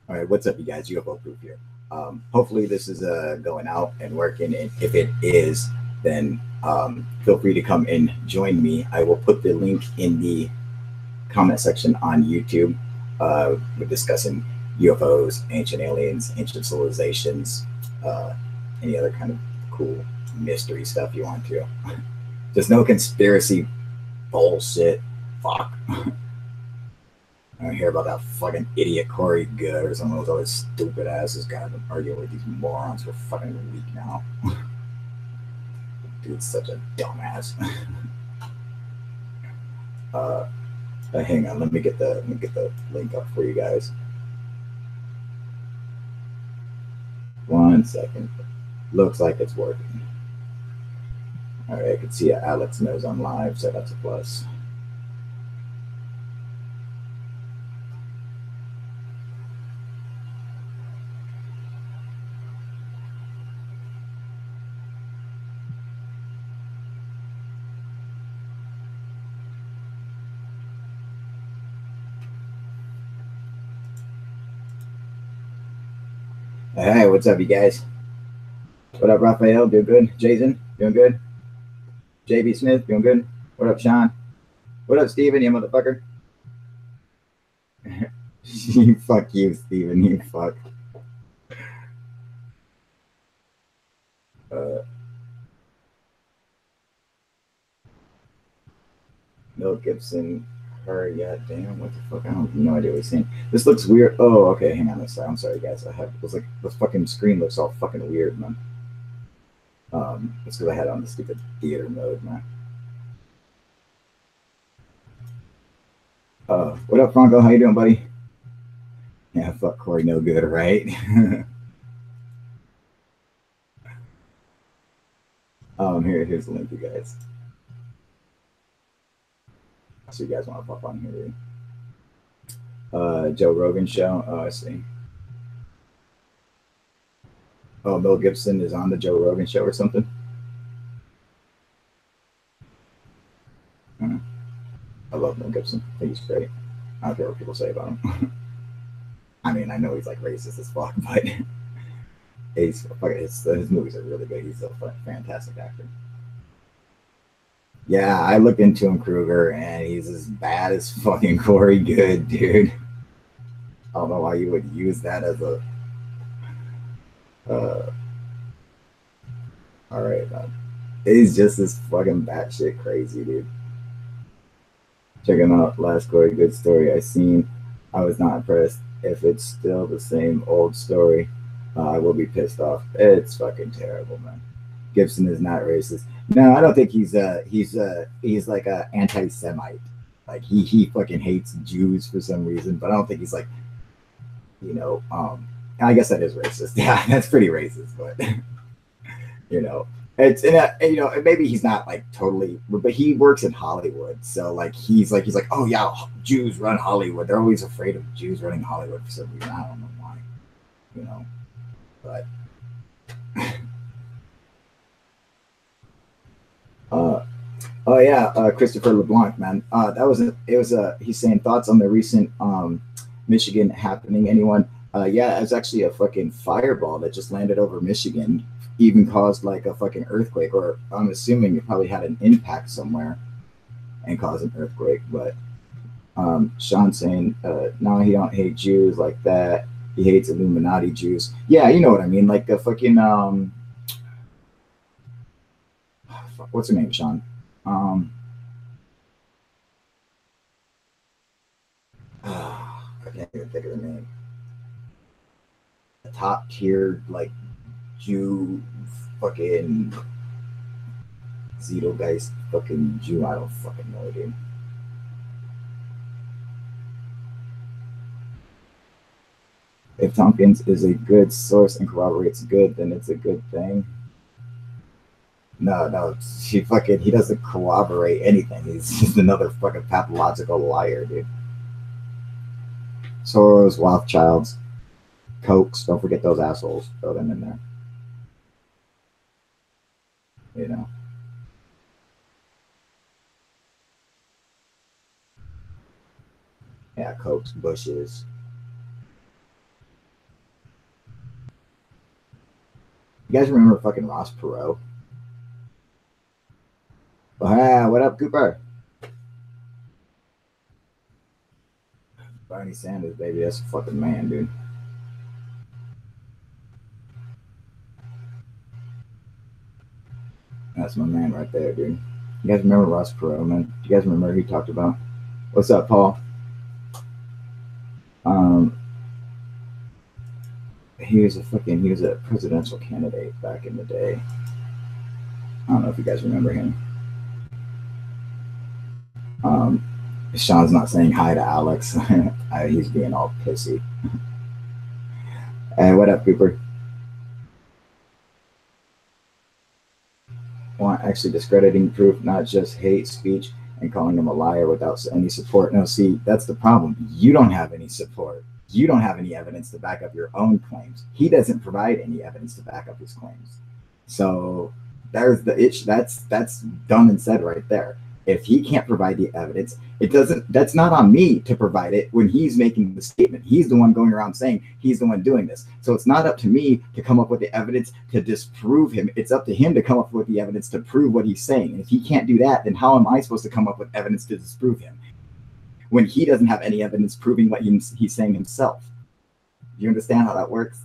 All right, what's up, you guys? Ufo Proof here. Hopefully, this is going out and working. And if it is, then feel free to come and join me. I will put the link in the comment section on YouTube. We're discussing UFOs, ancient aliens, ancient civilizations, uh, any other kind of cool mystery stuff you want to. Just no conspiracy bullshit. Fuck. I hear about that fucking idiot Corey Good or some of those other stupid asses. God, I've been arguing with these morons for fucking a week now. Dude's such a dumbass. uh, hang on, let me get the link up for you guys. 1 second. Looks like it's working. All right, I can see Alex knows I'm live, so that's a plus. Hey, what's up, you guys? What up, Raphael? Doing good? Jason? Doing good? JB Smith? Doing good? What up, Sean? What up, Steven? You motherfucker? You fuck you, Steven. You fuck. Uh, Mel Gibson. Her, yeah, damn, what the fuck? I don't have no idea what he's saying. This looks weird. Oh, okay, hang on a sec. I'm sorry, guys. I have it was like the fucking screen looks all fucking weird, man. It's because I had it on the stupid theater mode, man. What up, Franco? How you doing, buddy? Yeah, fuck Corey, no good, right? Here's the link, you guys. So you guys want to pop on here? Joe Rogan show. Oh, I see. Oh, Mel Gibson is on the Joe Rogan show or something. Uh, I love Mel Gibson. I think he's great. I don't care what people say about him. I mean, I know he's like racist as fuck, but his movies are really good. He's a fantastic actor. Yeah, I looked into him, Kruger, and he's as bad as fucking Corey Good, dude. I don't know why you would use that as a. Uh, all right, man. He's just this fucking batshit crazy, dude. Check him out. Last Corey Good story I seen. I was not impressed. If it's still the same old story, I will be pissed off. It's fucking terrible, man. Gibson is not racist. No, I don't think he's like a anti-Semite. Like he fucking hates Jews for some reason, but I don't think he's like you know. I guess that is racist. Yeah, that's pretty racist, but you know, it's you know maybe he's not like totally, but he works in Hollywood, so like he's like oh yeah, Jews run Hollywood. They're always afraid of Jews running Hollywood for some reason. I don't know why, you know, but. Uh, oh yeah, Christopher LeBlanc, man. That was it. Was he's saying thoughts on the recent Michigan happening. Anyone? Yeah, it was actually a fucking fireball that just landed over Michigan, even caused like a fucking earthquake, or I'm assuming it probably had an impact somewhere and caused an earthquake. But Sean saying, no, he don't hate Jews like that. He hates Illuminati Jews. Yeah, you know what I mean. Like the fucking what's her name, Sean? Um, I can't even think of the name. A top tier like Jew fucking Zeitgeist fucking Jew. I don't fucking know, dude. If Tompkins is a good source and corroborates good, then it's a good thing. No, no, he doesn't corroborate anything. He's just another fucking pathological liar, dude. Soros, Rothschilds, Cokes. Don't forget those assholes. Throw them in there. You know. Yeah, Cokes, Bushes. You guys remember fucking Ross Perot? Ah, what up, Cooper? Bernie Sanders, baby, that's a fucking man, dude. That's my man right there, dude. You guys remember Ross Perot, man? Do you guys remember who he talked about? What's up, Paul? Um, he was a presidential candidate back in the day. I don't know if you guys remember him. Um, Sean's not saying hi to Alex. He's being all pissy. Hey, what up, Cooper? Want actually discrediting proof, not just hate speech and calling him a liar without any support. No, see, that's the problem. You don't have any support. You don't have any evidence to back up your own claims. He doesn't provide any evidence to back up his claims. So there's the itch. That's done and said right there. If he can't provide the evidence, it doesn't. That's not on me to provide it when he's making the statement. He's the one going around saying he's the one doing this. So it's not up to me to come up with the evidence to disprove him. It's up to him to come up with the evidence to prove what he's saying. And if he can't do that, then how am I supposed to come up with evidence to disprove him when he doesn't have any evidence proving what he's saying himself? Do you understand how that works?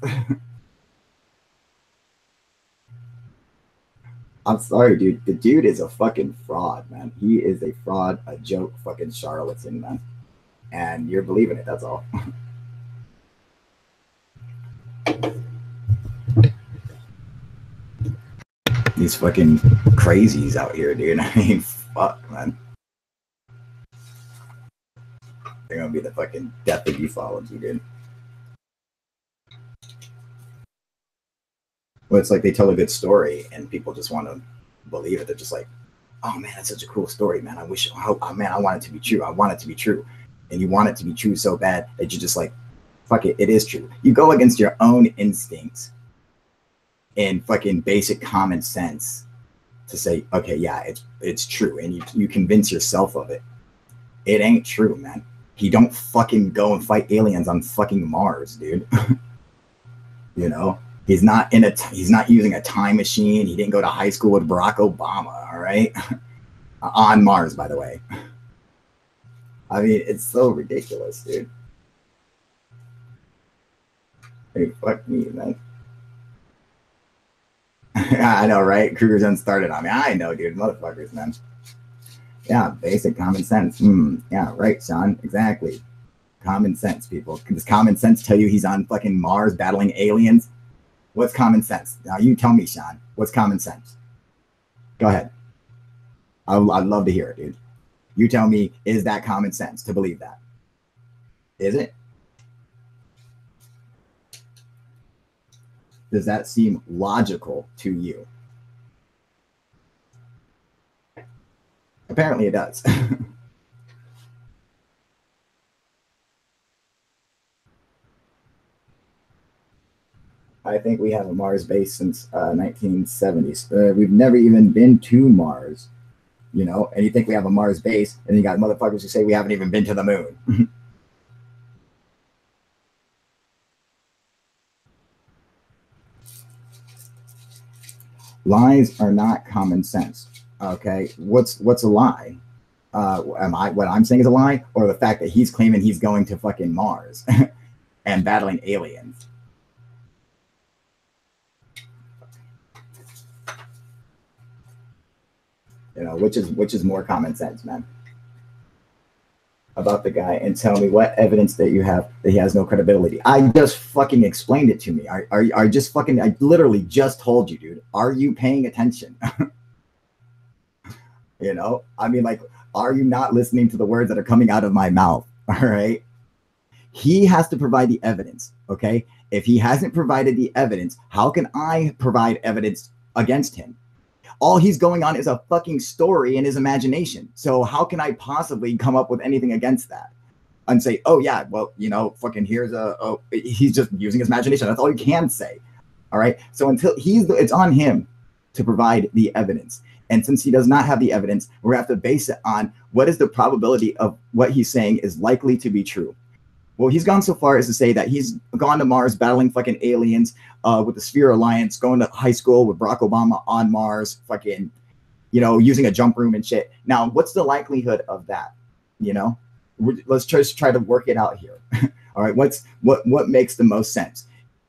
I'm sorry, dude. The dude is a fucking fraud, man. He is a fraud, a joke, fucking charlatan, man. And you're believing it, that's all. These fucking crazies out here, dude. I mean, fuck, man. They're gonna be the fucking death of ufology, dude. Well, it's like they tell a good story and people just want to believe it. They're just like, oh man, that's such a cool story, man. I wish, oh man, I want it to be true. I want it to be true. And you want it to be true so bad that you're just like, fuck it, it is true. You go against your own instincts and fucking basic common sense to say, okay, yeah, it's true. And you convince yourself of it. It ain't true, man. He don't fucking go and fight aliens on fucking Mars, dude. You know? He's not using a time machine. He didn't go to high school with Barack Obama, all right? On Mars, by the way. I mean, it's so ridiculous, dude. Hey, fuck me, man. I know, right? Kruger's unstarted on me. I know, dude. Motherfuckers, man. Yeah, basic common sense. Yeah, right, Sean. Exactly. Common sense, people. Does common sense tell you he's on fucking Mars battling aliens? What's common sense? Now you tell me, Sean. What's common sense? Go ahead. I'd love to hear it, dude. You tell me, is that common sense to believe that? Is it? Does that seem logical to you? Apparently it does. I think we have a Mars base since 1970s. We've never even been to Mars, you know, and you think we have a Mars base, and you got motherfuckers who say we haven't even been to the moon. Lies are not common sense. Okay, what's a lie? What I'm saying is a lie, or the fact that he's claiming he's going to fucking Mars and battling aliens? You know, which is more common sense, man? About the guy, and tell me what evidence that you have that he has no credibility. I just fucking explained it to me. I just fucking, I literally just told you, dude. Are you paying attention? You know, I mean, like, are you not listening to the words that are coming out of my mouth? All right. He has to provide the evidence. Okay. If he hasn't provided the evidence, how can I provide evidence against him? All he's going on is a fucking story in his imagination. So how can I possibly come up with anything against that and say, oh yeah, well, you know, fucking he's just using his imagination. That's all you can say. All right. So until it's on him to provide the evidence. And since he does not have the evidence, we're going to have to base it on what is the probability of what he's saying is likely to be true. Well, he's gone so far as to say that he's gone to Mars battling fucking aliens with the Sphere Alliance, going to high school with Barack Obama on Mars, fucking, you know, using a jump room and shit. Now, what's the likelihood of that? You know, let's just try to work it out here. All right, what makes the most sense?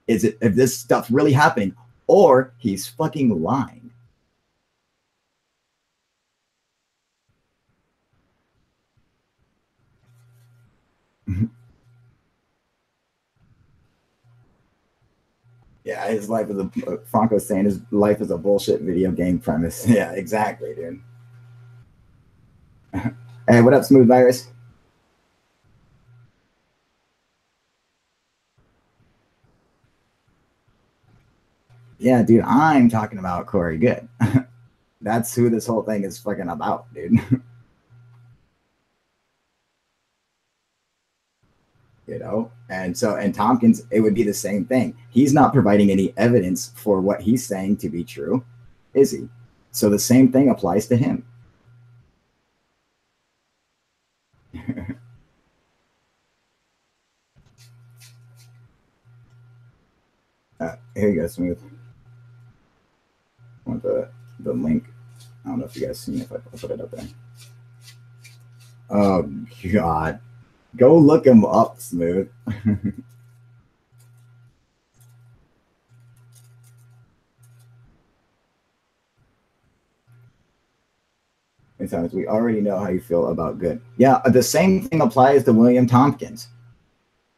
Is it if this stuff's really happening, or he's fucking lying? Yeah, his life is a Franco's saying his life is a bullshit video game premise. Yeah, exactly, dude. Hey, what up, Smooth Virus? Yeah, dude, I'm talking about Corey Good. That's who this whole thing is fucking about, dude. You know, and so, and Tompkins, it would be the same thing. He's not providing any evidence for what he's saying to be true, is he? So the same thing applies to him. Here you go, Smooth. I want the link. I don't know if you guys see if I put it up there. Oh God, go look him up, Smooth. Sometimes we already know how you feel about Good. Yeah, the same thing applies to William Tompkins.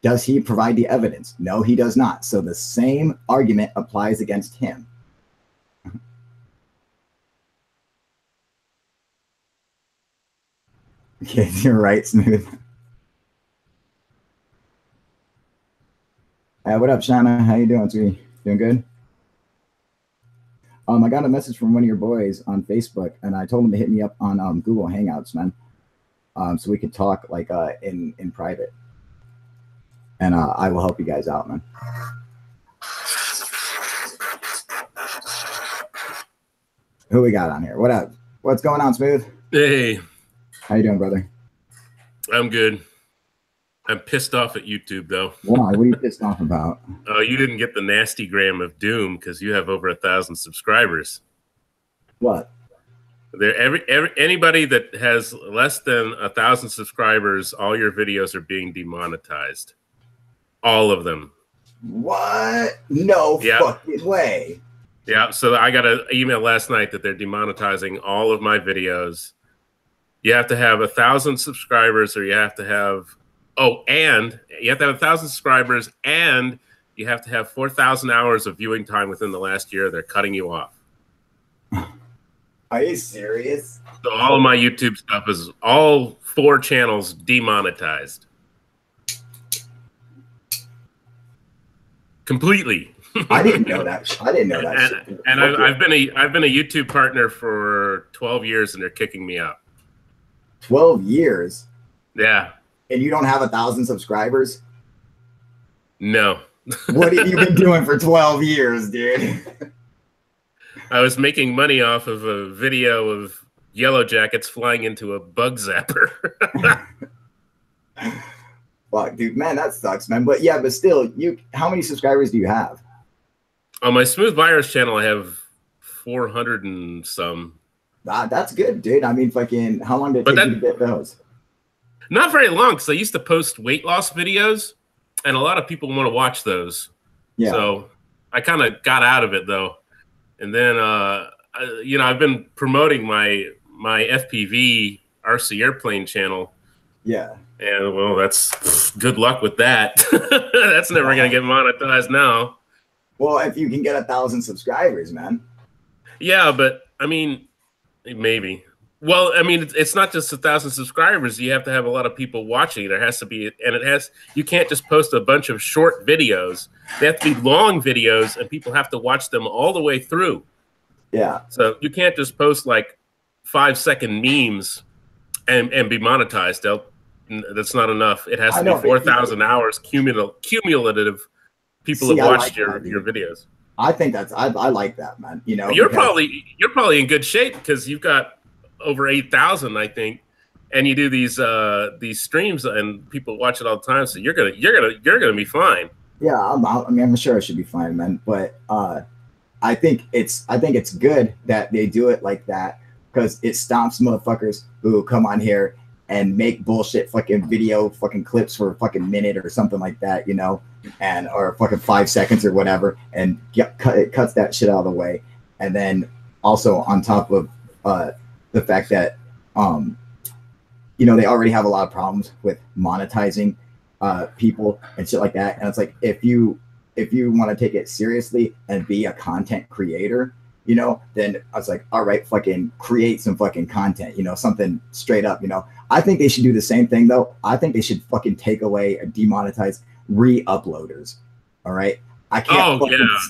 Does he provide the evidence? No, he does not. So the same argument applies against him. Okay, you're right, Smooth. What up, Shauna? How you doing, sweetie? Doing good? I got a message from one of your boys on Facebook, and I told him to hit me up on Google Hangouts, man, so we could talk like in private, and I will help you guys out, man. Who we got on here? What up? What's going on, Smooth? Hey. How you doing, brother? I'm good. I'm pissed off at YouTube, though. Why? What are you pissed off about? Oh, you didn't get the nasty gram of doom because you have over 1,000 subscribers. What? Anybody that has less than 1,000 subscribers, all your videos are being demonetized. All of them. What? No fucking way. Yeah, so I got an email last night that they're demonetizing all of my videos. You have to have 1,000 subscribers, or you have to have and you have to have 1,000 subscribers, and you have to have 4,000 hours of viewing time within the last year. They're cutting you off. Are you serious? So all of my YouTube stuff is all 4 channels demonetized. Completely. I didn't know that. I didn't know that. And I've been a YouTube partner for 12 years, and they're kicking me out. 12 years? Yeah. And you don't have 1,000 subscribers? No. What have you been doing for 12 years, dude? I was making money off of a video of Yellow Jackets flying into a bug zapper. Fuck, dude, man, that sucks, man. But yeah, but still, how many subscribers do you have? On my Smooth Virus channel, I have 400 and some. That's good, dude. I mean, fucking, how long did it take you to get those? Not very long, because I used to post weight loss videos, and a lot of people want to watch those. Yeah. So I kind of got out of it, though. And then, you know, I've been promoting my FPV RC Airplane channel. Yeah. And, well, that's good luck with that. That's never going to get monetized now. Well, if you can get 1,000 subscribers, man. Yeah, but, I mean, maybe. Well, I mean, it's not just 1,000 subscribers. You have to have a lot of people watching. There has to be, and you can't just post a bunch of short videos. They have to be long videos, and people have to watch them all the way through. Yeah. So you can't just post like 5-second memes and be monetized. That's not enough. It has to be 4,000 hours cumulative. People have watched your videos. I think I like that, man. You know, you're probably in good shape because you've got over 8,000, I think, and you do these streams, and people watch it all the time. So you're gonna be fine. Yeah, I mean, I'm sure I should be fine, man. But I think it's good that they do it like that because it stops motherfuckers who come on here and make bullshit fucking video fucking clips for a fucking minute or something like that, you know, and or fucking 5 seconds or whatever, and it cuts that shit out of the way. And then also on top of the fact that you know, they already have a lot of problems with monetizing people and shit like that. And it's like if you want to take it seriously and be a content creator, you know, then I was like, all right, fucking create some fucking content, you know, something straight up, you know. I think they should do the same thing though. I think they should fucking take away or demonetize re-uploaders. All right. I can't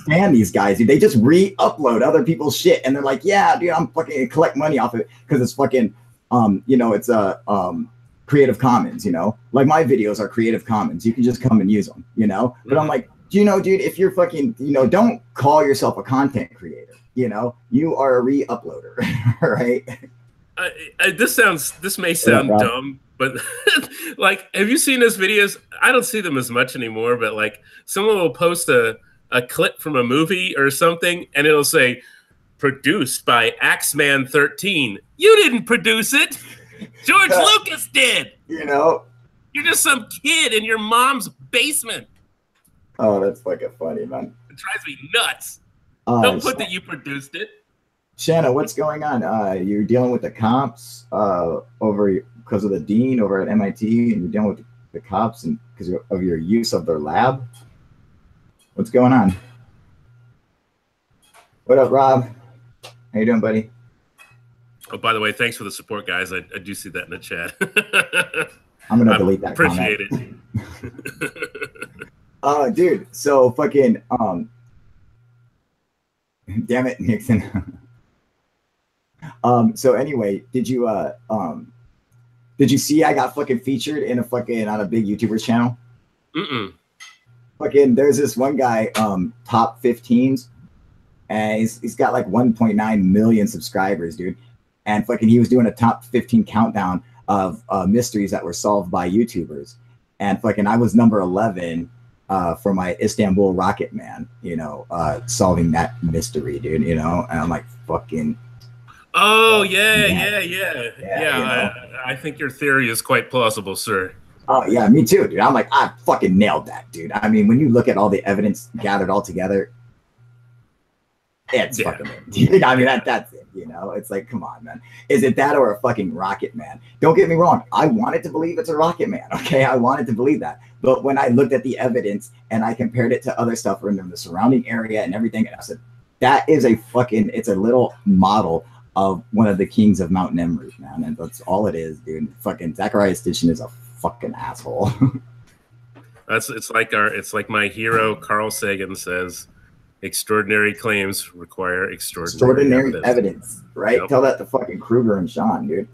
stand these guys, dude. They just re-upload other people's shit and they're like, yeah, dude, I'm fucking collect money off of it because it's fucking you know, it's a Creative Commons, you know, like my videos are Creative Commons. You can just come and use them, you know. But I'm like, do you know, dude, if you're fucking, you know, don't call yourself a content creator, you know, you are a re-uploader, right? This may sound dumb, but like, have you seen those videos? I don't see them as much anymore, but like someone will post a clip from a movie or something and it'll say produced by Axeman 13. You didn't produce it. George Lucas did. You know, you're just some kid in your mom's basement. Oh, that's fucking funny, man. It drives me nuts. Don't put that you produced it. Shanna, what's going on? You're dealing with the cops over because of the dean over at MIT, and you're dealing with the cops and because of your use of their lab. What's going on? What up, Rob? How you doing, buddy? Oh, by the way, thanks for the support, guys. I do see that in the chat. I'm gonna delete that. Appreciate comment. It. Dude. So fucking damn it, Nixon. So anyway, did you see I got fucking featured in a fucking on a big YouTuber's channel? Fucking there's this one guy, top 15s, and he's got like 1.9 million subscribers, dude. And fucking he was doing a top 15 countdown of mysteries that were solved by YouTubers. And fucking I was number 11 for my Istanbul Rocket Man, you know, solving that mystery, dude, you know. And I'm like, fucking. Oh, yeah. I think your theory is quite plausible, sir. Oh, yeah, me too, dude. I'm like, I fucking nailed that, dude. I mean, when you look at all the evidence gathered all together, it's fucking it. I mean, that's it, you know? It's like, come on, man. Is it that or a fucking Rocket Man? Don't get me wrong. I wanted to believe it's a Rocket Man, okay? I wanted to believe that. But when I looked at the evidence and I compared it to other stuff in the surrounding area and everything, and I said, that is a fucking, it's a little model of one of the kings of Mount Nemrut, man. And that's all it is, dude. Fucking Zachariah Stitchin is a fucking asshole. It's like my hero Carl Sagan says, extraordinary claims require extraordinary evidence, right? Yep. Tell that to fucking Kruger and Sean, dude.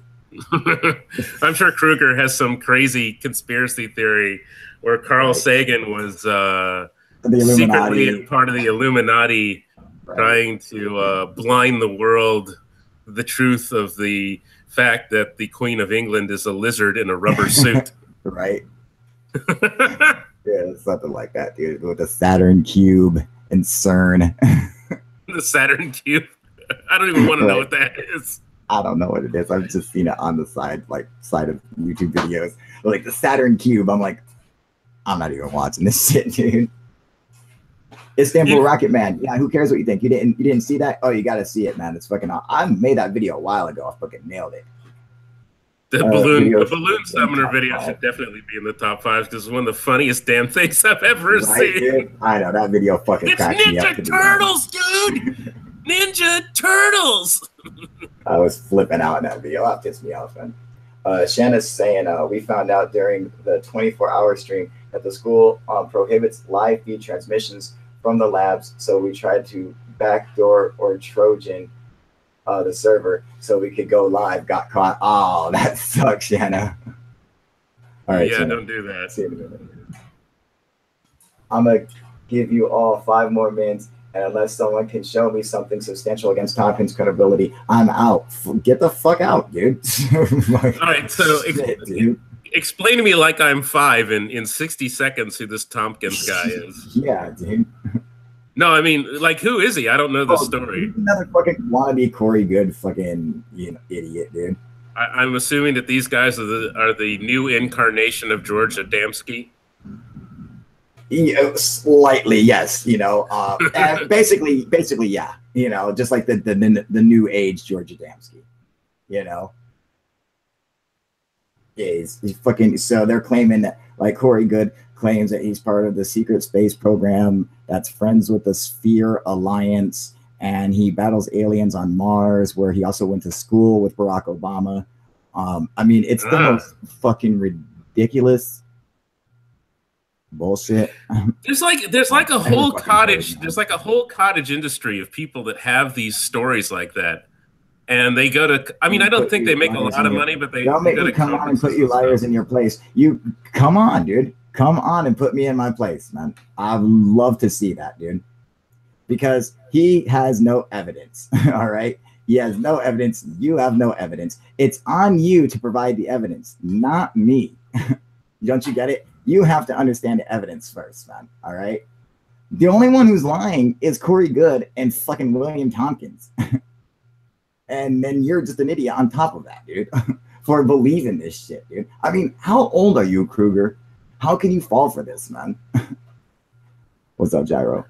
I'm sure Kruger has some crazy conspiracy theory where Carl Sagan was secretly part of the Illuminati, trying to blind the world the truth of the fact that the Queen of England is a lizard in a rubber suit. Right. Yeah, something like that, dude. With the Saturn cube and CERN. The Saturn cube. I don't even want to know what that is. I don't know what it is. I've just seen it on the side of YouTube videos. Like the Saturn cube. I'm like, I'm not even watching this shit, dude. Istanbul Rocket Man. Yeah, who cares what you think? You didn't see that? Oh, you gotta see it, man. It's fucking awesome. I made that video a while ago. I fucking nailed it. The balloon summoner video should definitely be in the top 5 because it's one of the funniest damn things I've ever seen. Dude? I know that video fucking cracks me up. It's Ninja Turtles, dude. Ninja Turtles. I was flipping out in that video. That pissed me off, man. Shanna's saying we found out during the 24-hour stream that the school prohibits live feed transmissions from the labs, so we tried to backdoor or Trojan the server so we could go live. Got caught. Oh, that sucks, Shanna. All right, yeah, Shanna, don't do that. see you in a minute. I'm gonna give you all 5 more minutes And unless someone can show me something substantial against Tompkins' credibility, I'm out. Get the fuck out, dude. Like, All right, so shit, dude. explain to me like I'm five in 60 seconds who this Tompkins guy is. Yeah, dude. No, I mean, like, who is he? I don't know the Oh, story. he's another fucking wannabe Corey Good fucking idiot, dude. I'm assuming that these guys are the new incarnation of George Adamski. Slightly, yes. And basically, yeah. Just like the new age George Adamski. You know, he's fucking. So they're claiming that, like, Corey Good claims that he's part of the secret space program that's friends with the Sphere Alliance, and he battles aliens on Mars, where he also went to school with Barack Obama. I mean, it's the most fucking ridiculous bullshit. There's like a whole cottage industry of people that have these stories like that, and they go to. I mean, I don't think they make a lot of money, but they don't make me come on and put you liars in your place. You come on, dude. Come on and put me in my place, man. I'd love to see that, dude. Because he has no evidence. All right. He has no evidence. You have no evidence. It's on you to provide the evidence, not me. Don't you get it? You have to understand the evidence first, man. All right. The only one who's lying is Corey Good and fucking William Tompkins. And then you're just an idiot on top of that, dude, for believing this shit, dude. I mean, how old are you, Kruger? How can you fall for this, man? What's up, Gyro?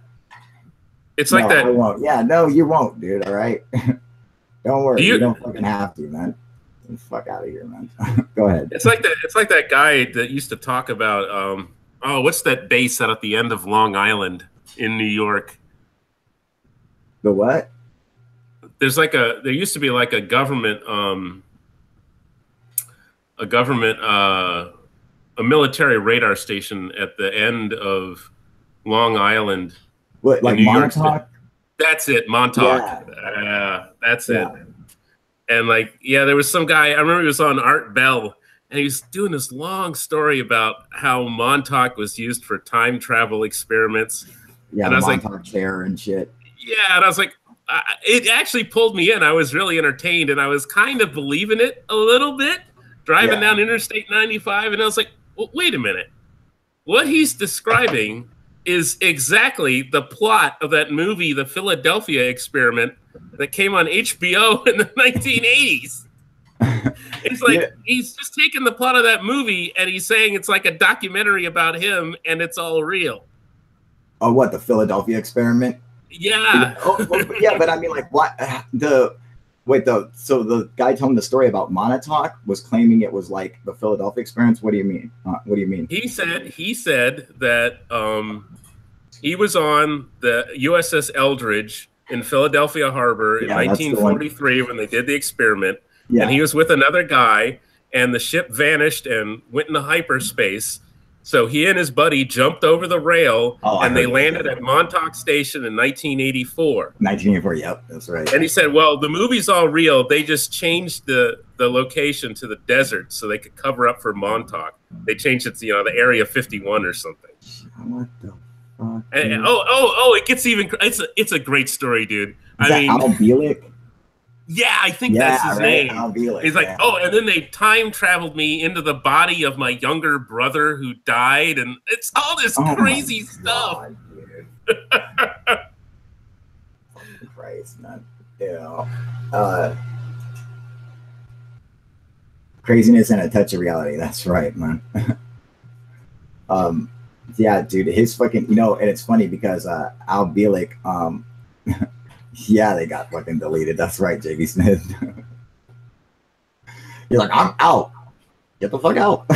It's like that. I won't. Yeah, no, you won't, dude. All right. Don't worry. You don't fucking have to, man. Get the fuck out of here, man. Go ahead. It's like that guy that used to talk about what's that base out at the end of Long Island in New York? The what? There used to be like a government a military radar station at the end of Long Island. What, like Montauk? That's it, Montauk. Yeah. That's it. And like, yeah, there was some guy, I remember he was on Art Bell, and he was doing this long story about how Montauk was used for time travel experiments. Yeah, and I was Montauk like, chair and shit. Yeah, and I was like, it actually pulled me in. I was really entertained, and I was kind of believing it a little bit, driving down Interstate 95, and I was like, well, wait a minute. What he's describing is exactly the plot of that movie, The Philadelphia Experiment, that came on HBO in the 1980s. It's like he's just taking the plot of that movie and he's saying it's like a documentary about him and it's all real. Oh, what, the Philadelphia Experiment? Yeah. Yeah, but I mean, like, what so the guy telling the story about Montauk was claiming it was like the Philadelphia Experience. What do you mean? What do you mean? He said that he was on the USS Eldridge in Philadelphia Harbor in 1943 when they did the experiment. Yeah. And he was with another guy, and the ship vanished and went into hyperspace. So he and his buddy jumped over the rail, and they landed at Montauk Station in 1984. 1984, yep, that's right. And he said, well, the movie's all real. They just changed the location to the desert so they could cover up for Montauk. They changed it to, the Area 51 or something. What the fuck? And, it gets even, it's a great story, dude. Is that Al Bielek? Yeah, I think that's his name. Bielek, he's like, and then they time traveled me into the body of my younger brother who died, and it's all this crazy stuff. God, Christ, man. Craziness and a touch of reality. That's right, man. Yeah, dude, his fucking, and it's funny because Al Bielek, yeah, they got fucking deleted. That's right, JB Smith. You're like, I'm out. Get the fuck out.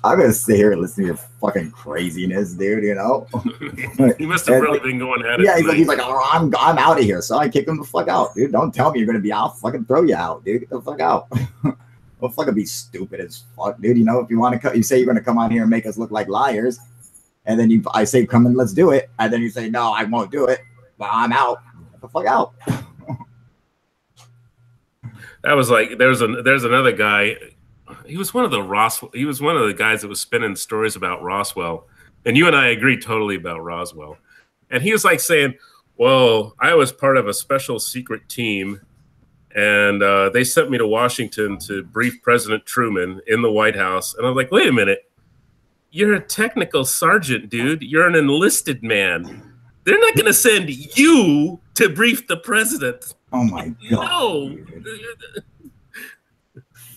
I'm gonna sit here and listen to your fucking craziness, dude. He must have really been going at it. Yeah, he's like, I'm out of here. So I kick him the fuck out, dude. Don't tell me you're gonna be out. Fucking throw you out, dude. Get the fuck out. Don't fucking be stupid as fuck, dude. If you want to, you say you're gonna come on here and make us look like liars. And then I say, come and let's do it. And then you say, no, I won't do it. Well, I'm out. Get the fuck out. That was like, there's another guy. He was one of the guys that was spinning stories about Roswell. And you and I agree totally about Roswell. And he was like saying, well, I was part of a special secret team, and they sent me to Washington to brief President Truman in the White House. And I'm like, wait a minute. You're a technical sergeant, dude. You're an enlisted man. They're not going to send you to brief the president. Oh my God. No.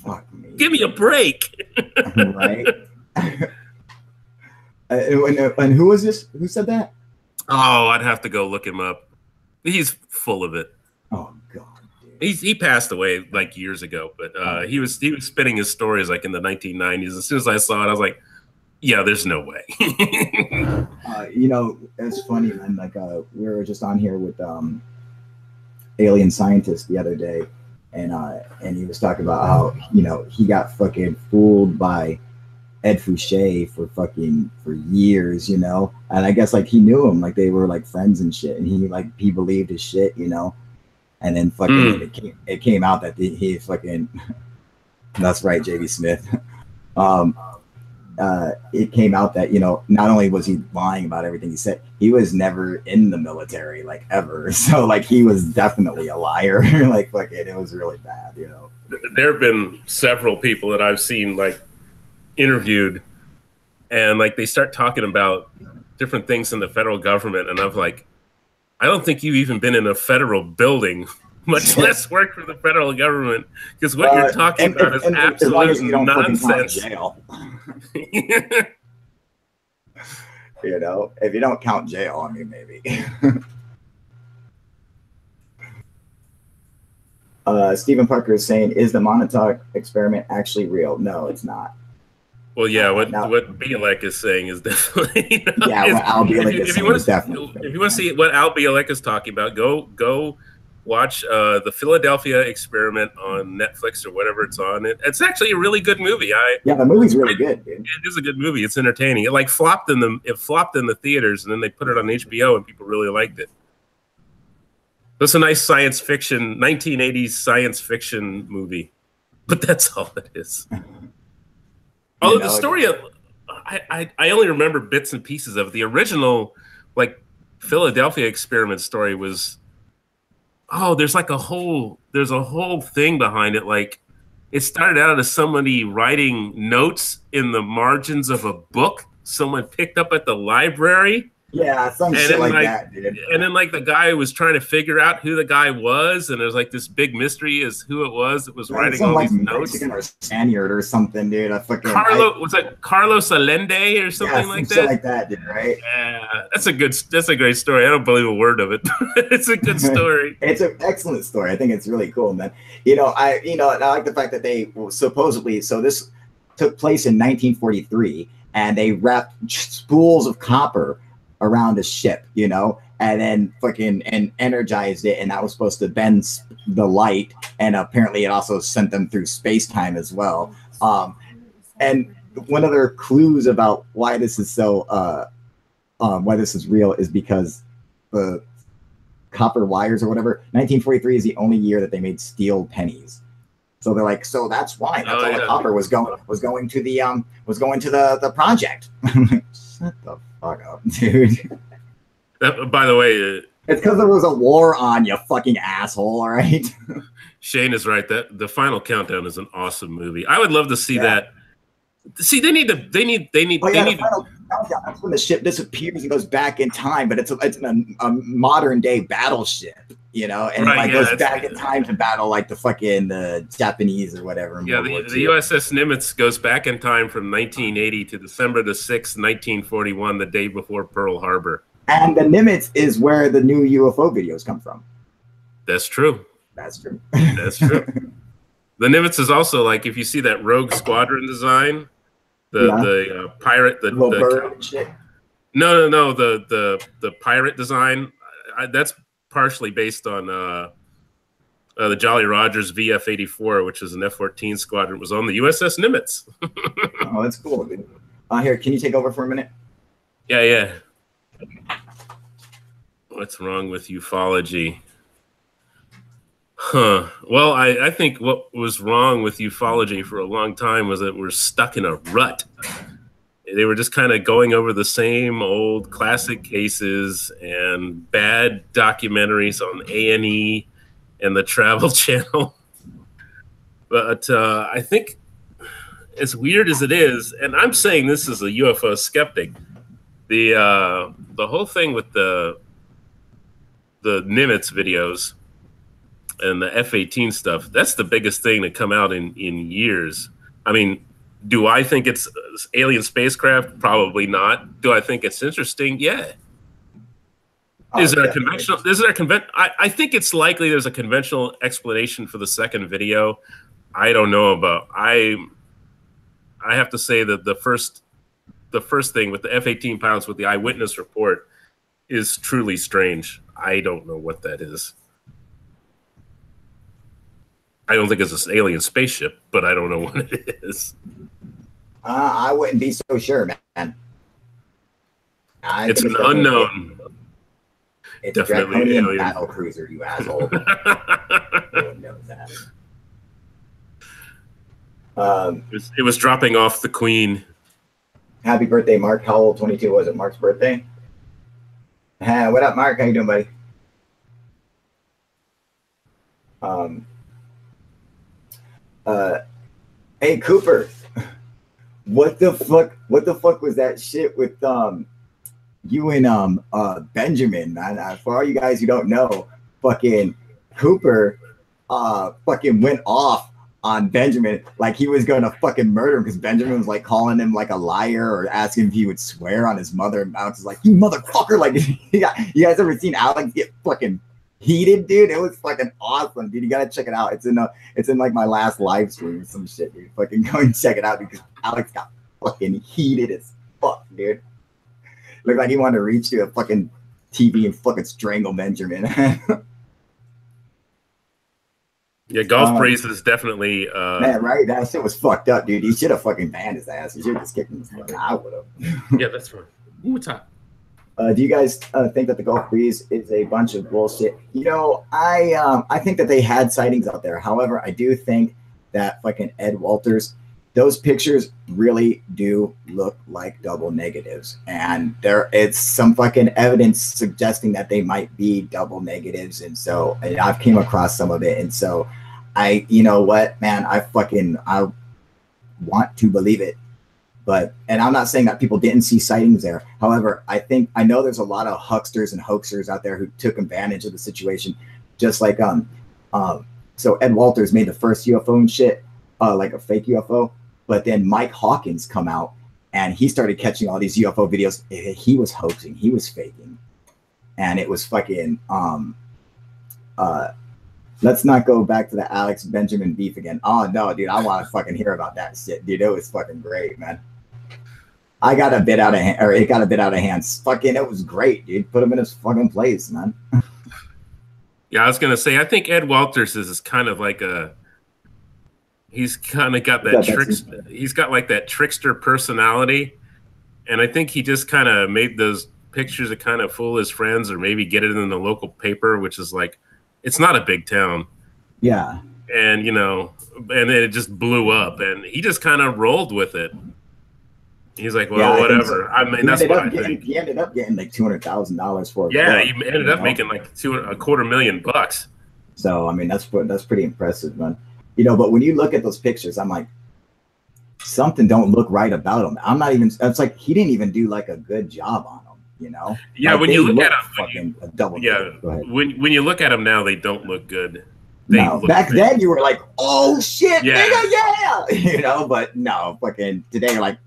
Fuck me. Give me a break. Right? And who was this? Who said that? Oh, I'd have to go look him up. He's full of it. Oh God. He passed away like years ago, but he was spinning his stories like in the 1990s. As soon as I saw it, I was like, yeah, there's no way. You know, it's funny, man. Like, we were just on here with Alien Scientist the other day, and he was talking about how, you know, he got fucking fooled by Ed Fouché for years, you know. And I guess like he knew him, like they were like friends and shit, and he believed his shit, you know. And then fucking it came out that he fucking that's right, JB Smith. It came out that, you know, not only was he lying about everything he said, he was never in the military, like ever. So like he was definitely a liar. Like fucking, it was really bad, you know. There have been several people that I've seen like interviewed, and like they start talking about different things in the federal government, and I'm like, I don't think you've even been in a federal building, much less work for the federal government, because what you're talking about is absolute nonsense. Jail. You know, if you don't count jail, I mean, maybe. Stephen Parker is saying, is the Montauk experiment actually real? No, it's not. Well, yeah, what Bielek is saying is definitely yeah. What Al Bielek is saying is definitely. If you want to see what Al Bielek is talking about, go watch the Philadelphia Experiment on Netflix or whatever it's on. It's actually a really good movie. Yeah, the movie's really good, dude. It is a good movie. It's entertaining. It flopped in the theaters, and then they put it on HBO, and people really liked it. It's a nice science fiction, 1980s science fiction movie, but that's all it is. Although the story of, I only remember bits and pieces of it. The original, like, Philadelphia Experiment story was, there's a whole thing behind it. Like, it started out as somebody writing notes in the margins of a book someone picked up at the library. Yeah, some shit like that, dude. And then like the guy was trying to figure out who the guy was, and there's like this big mystery as who it was that was writing all these notes. Mexican or Spaniard or something, dude. Was it Carlos Allende or something like that? Shit like that, dude, right? Yeah, that's a great story. I don't believe a word of it. It's a good story. It's an excellent story. I think it's really cool, man. I like the fact that they supposedly, so this took place in 1943, and they wrapped spools of copper around a ship, you know, and then and energized it, and that was supposed to bend the light, and apparently it also sent them through space-time as well. And one of their clues about why this is so why this is real is because the copper wires or whatever, 1943 is the only year that they made steel pennies. So they're like, so that's why all the copper was going to the project. I'm like, shut the fuck up, dude. By the way, it's because there was a war on, you fucking asshole. All right. Shane is right. That the Final Countdown is an awesome movie. I would love to see that. See, they need. That's when the ship disappears and goes back in time, but it's a modern day battleship, you know, and goes back in time to battle like the Japanese or whatever. Yeah, the USS Nimitz goes back in time from 1980 to December the 6th, 1941, the day before Pearl Harbor. And the Nimitz is where the new UFO videos come from. That's true. That's true. That's true. The Nimitz is also like, if you see that Rogue Squadron design, the pirate, the bird shit. No, the pirate design, that's partially based on the Jolly Rogers VF-84, which is an F-14 squadron. It was on the USS Nimitz. Oh, that's cool, dude. Here, can you take over for a minute? Yeah. What's wrong with ufology? Huh. Well, I think what was wrong with ufology for a long time was that we're stuck in a rut. They were just kind of going over the same old classic cases and bad documentaries on A&E and the Travel Channel. But I think, as weird as it is, and I'm saying this as a UFO skeptic, the whole thing with the Nimitz videos and the F-18 stuff, that's the biggest thing to come out in years. I mean, do I think it's alien spacecraft? Probably not. Do I think it's interesting? Yeah. Is there a conventional? I think it's likely there's a conventional explanation for the second video. I don't know about. I have to say that the first thing with the F-18 pilots with the eyewitness report is truly strange. I don't know what that is. I don't think it's an alien spaceship, but I don't know what it is. I wouldn't be so sure, man. It's an unknown. It's definitely a draconian battle cruiser, you asshole. Everyone knows that. It was dropping off the Queen. Happy birthday, Mark. How old? 22 was it? Mark's birthday? What up, Mark? How you doing, buddy? Hey, Cooper. What the fuck was that shit with you and Benjamin, man? For all you guys who don't know, fucking Cooper fucking went off on Benjamin like he was gonna fucking murder him because Benjamin was like calling him like a liar or asking if he would swear on his mother, and Alex is like, you motherfucker. Like, yeah, you guys ever seen Alex get fucking heated, dude? It was fucking awesome, dude. You gotta check it out. It's in like my last live stream or some shit, dude. Fucking go and check it out because Alex got fucking heated as fuck, dude. Looked like he wanted to reach to a fucking TV and fucking strangle Benjamin. Yeah, Golf Breeze is definitely man, right? That shit was fucked up, dude. He should have fucking banned his ass. He should have just kicked him. I would have. Yeah, that's right. What's up? Do you guys think that the Gulf Breeze is a bunch of bullshit? You know, I think that they had sightings out there. However, I do think that fucking Ed Walters, those pictures really do look like double negatives, and it's some fucking evidence suggesting that they might be double negatives. And so I've came across some of it, and so you know what, man, I want to believe it. And I'm not saying that people didn't see sightings there. However, I know there's a lot of hucksters and hoaxers out there who took advantage of the situation. Just like so Ed Walters made the first UFO and shit, like a fake UFO. But then Mike Hawkins come out and he started catching all these UFO videos. He was hoaxing, he was faking, and it was fucking let's not go back to the Alex Benjamin beef again. Oh no, dude, I want to fucking hear about that shit, dude. It was fucking great, man. I got a bit out of hand, or it got a bit out of hand. Fucking, it was great, dude. Put him in his fucking place, man. Yeah, I was gonna say, I think Ed Walters is kind of like he's kind of got that he's got like that trickster personality, and I think he just kind of made those pictures to kind of fool his friends, or maybe get it in the local paper, which is like, it's not a big town. Yeah. And, you know, and then it just blew up, and he just kind of rolled with it. He's like, well, yeah, whatever. So. I mean, that's what I think. He ended up getting like $200,000 for it. Yeah, he ended up making like $250,000. So, I mean, that's pretty impressive, man. You know, but when you look at those pictures, I'm like, something don't look right about him. I'm not even, it's like he didn't even do like a good job on them, you know? Yeah, like, when you look at him, when you look at them now, they don't look good. Back then you were like, oh shit, yeah. Nigga, yeah. You know, but no, fucking today you're like,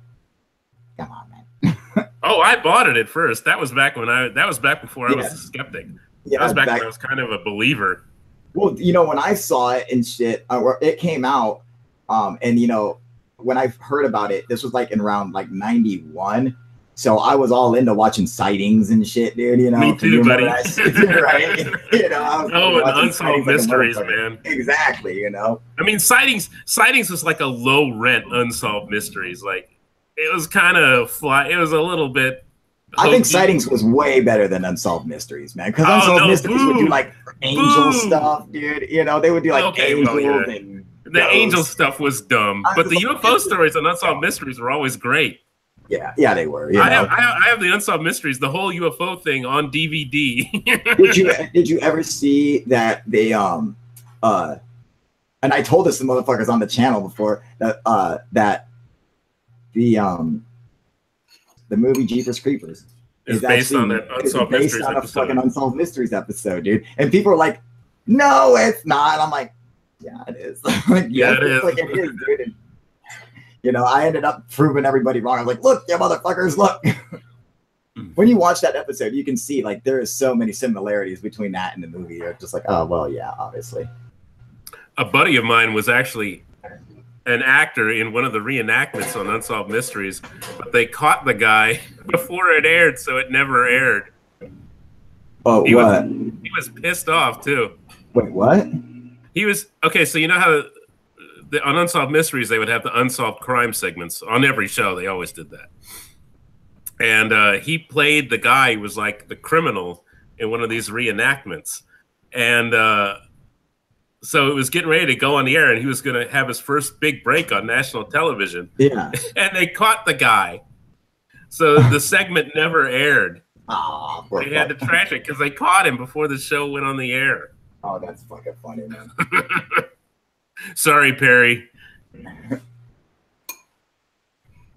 come on, man. Oh, I bought it at first. That was back before I was a skeptic. Yeah, that was back when I was kind of a believer. Well, you know, when I saw it and shit, it came out, and you know, when I heard about it, this was like in around like 91. So I was all into watching sightings and shit, dude. You know, me too, buddy. Right? You know, and unsolved mysteries, man. Exactly. You know, I mean, sightings was like a low rent unsolved mysteries. Like, it was kind of it was a little bit. I think sightings was way better than unsolved mysteries, man. Because unsolved mysteries would do like angel stuff, dude. You know, they would do like angels and the angel stuff was dumb, but the UFO stories and unsolved mysteries were always great. Yeah, they were. You know, I have the Unsolved Mysteries, the whole UFO thing on DVD. did you ever see that they uh and I told this to motherfuckers on the channel before that that the the movie Jeepers Creepers Is is based on actually that Unsolved based Mysteries on a episode. fucking Unsolved Mysteries episode, dude. And people are like, "No, it's not." I'm like, "Yeah, it is." Like, Yeah, yes, it is. like, it is, dude. And, you know, I ended up proving everybody wrong. I was like, "Look, you motherfuckers, look." When you watch that episode, you can see like there is so many similarities between that and the movie. You're just like, "Oh, well, yeah, obviously." A buddy of mine was actually an actor in one of the reenactments on Unsolved Mysteries, but they caught the guy before it aired, so it never aired. Oh, He what? He was pissed off too. Wait, what? He was okay. So you know how on Unsolved Mysteries they would have the unsolved crime segments on every show. They always did that. And he played the guy who was like the criminal in one of these reenactments, and so it was getting ready to go on the air, and he was going to have his first big break on national television. Yeah. And they caught the guy, so the segment never aired. Oh, they had to trash it because they caught him before the show went on the air. Oh, that's fucking funny, man. Sorry, Perry.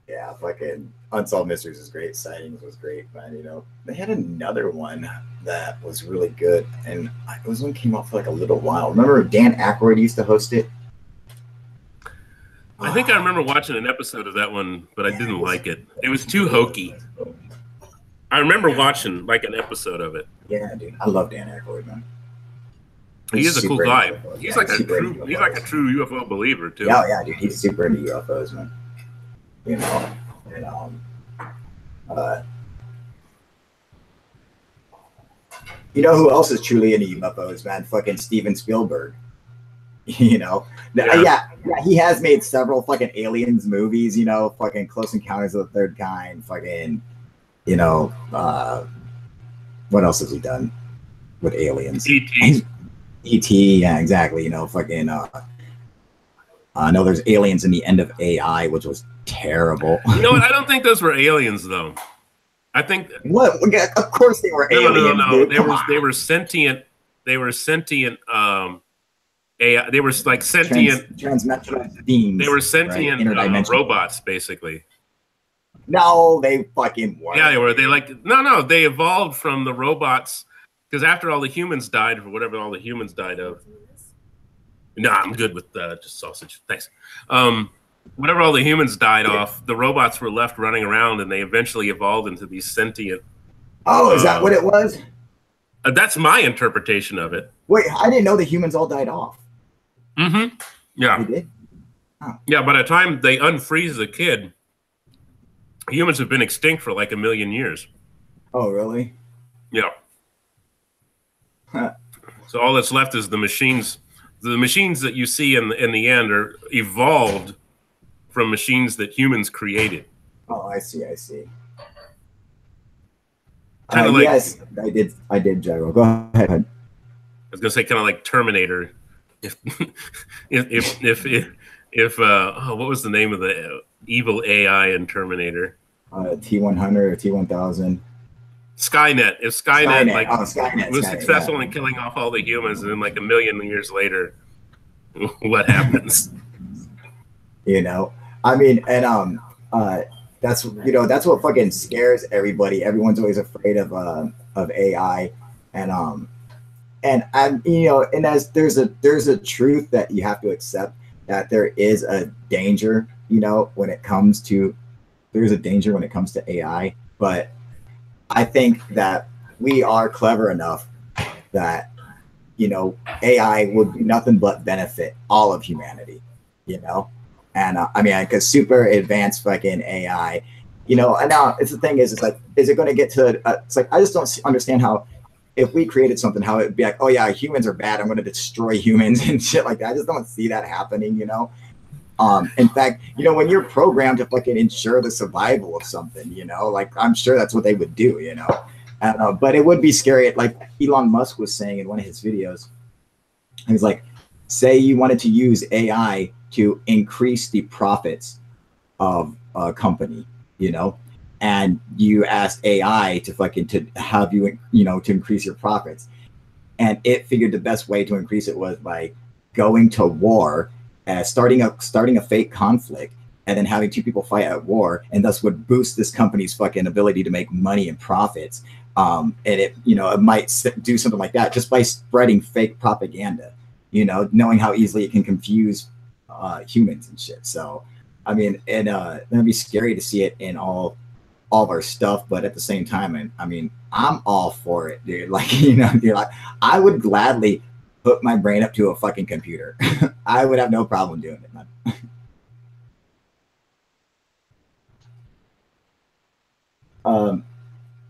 Yeah, fucking Unsolved Mysteries is great. Sightings was great, man. You know, they had another one that was really good, and it was one came out for like a little while. Remember Dan Aykroyd used to host it? I think I remember watching an episode of that one, but I didn't like it. It was too hokey. I remember watching like an episode of it. Yeah, dude, I love Dan Aykroyd, man. He is a cool guy. He's like a true UFO believer too. Yeah, yeah, dude, he's super into UFOs, man. You know, and you know who else is truly into UFOs, man? Fucking Steven Spielberg. You know, yeah, he has made several fucking aliens movies. You know, fucking Close Encounters of the Third Kind. Fucking, you know, what else has he done with aliens? E.T. E.T. Yeah, exactly. You know, fucking. I know there's Aliens in the End of AI, which was terrible. You know what? I don't think those were aliens, though. I think what? Of course they were aliens. No. They were sentient. They were sentient. AI. They were like sentient transdimensional beings. They were sentient right? robots, basically. No, they fucking were. Yeah, they were. They like no. They evolved from the robots because after all the humans died, or whatever all the humans died of. No, I'm good with just sausage. Thanks. Whenever all the humans died off, the robots were left running around, and they eventually evolved into these sentient. Oh, is that what it was? That's my interpretation of it. Wait, I didn't know the humans all died off. Mm-hmm. Yeah. They did? Oh. Yeah, by the time they unfreeze the kid, humans have been extinct for like 1 million years. Oh, really? Yeah. Huh. So all that's left is the machines. The machines that you see in the end are evolved from machines that humans created. Oh, I see. Kind of like yes, I did, Gyro. Go ahead. I was gonna say kind of like Terminator. If what was the name of the evil AI in Terminator? T-100 or T-1000. Skynet. If Skynet Skynet was successful in killing off all the humans, and then like 1 million years later, what happens? You know, I mean, and that's what fucking scares everybody. Everyone's always afraid of AI, and I'm and there's a truth that you have to accept, that there is a danger, when it comes to AI, but I think that we are clever enough that, AI would be nothing but benefit all of humanity, and I mean, because super advanced fucking AI, and now it's the thing is like, is it going to get to, it's like, I just don't understand how, if we created something, how it'd be like, oh yeah, humans are bad, I'm going to destroy humans and shit like that. I just don't see that happening, in fact, when you're programmed to fucking ensure the survival of something, like, I'm sure that's what they would do, but it would be scary. Like Elon Musk was saying in one of his videos, he's like, say you wanted to use AI to increase the profits of a company. you know, and you asked AI to fucking to have you, you know, to increase your profits, and it figured the best way to increase it was by going to war, starting a fake conflict, and then having two people fight at war, and thus would boost this company's fucking ability to make money and profits. And it, you know, it might do something like that just by spreading fake propaganda, you know, knowing how easily it can confuse humans and shit. So, I mean, it'd be scary to see it in all of our stuff, but at the same time, I mean, I'm all for it, dude. Like, you know, dude, like, I would gladly hook my brain up to a fucking computer. I would have no problem doing it, man. Um,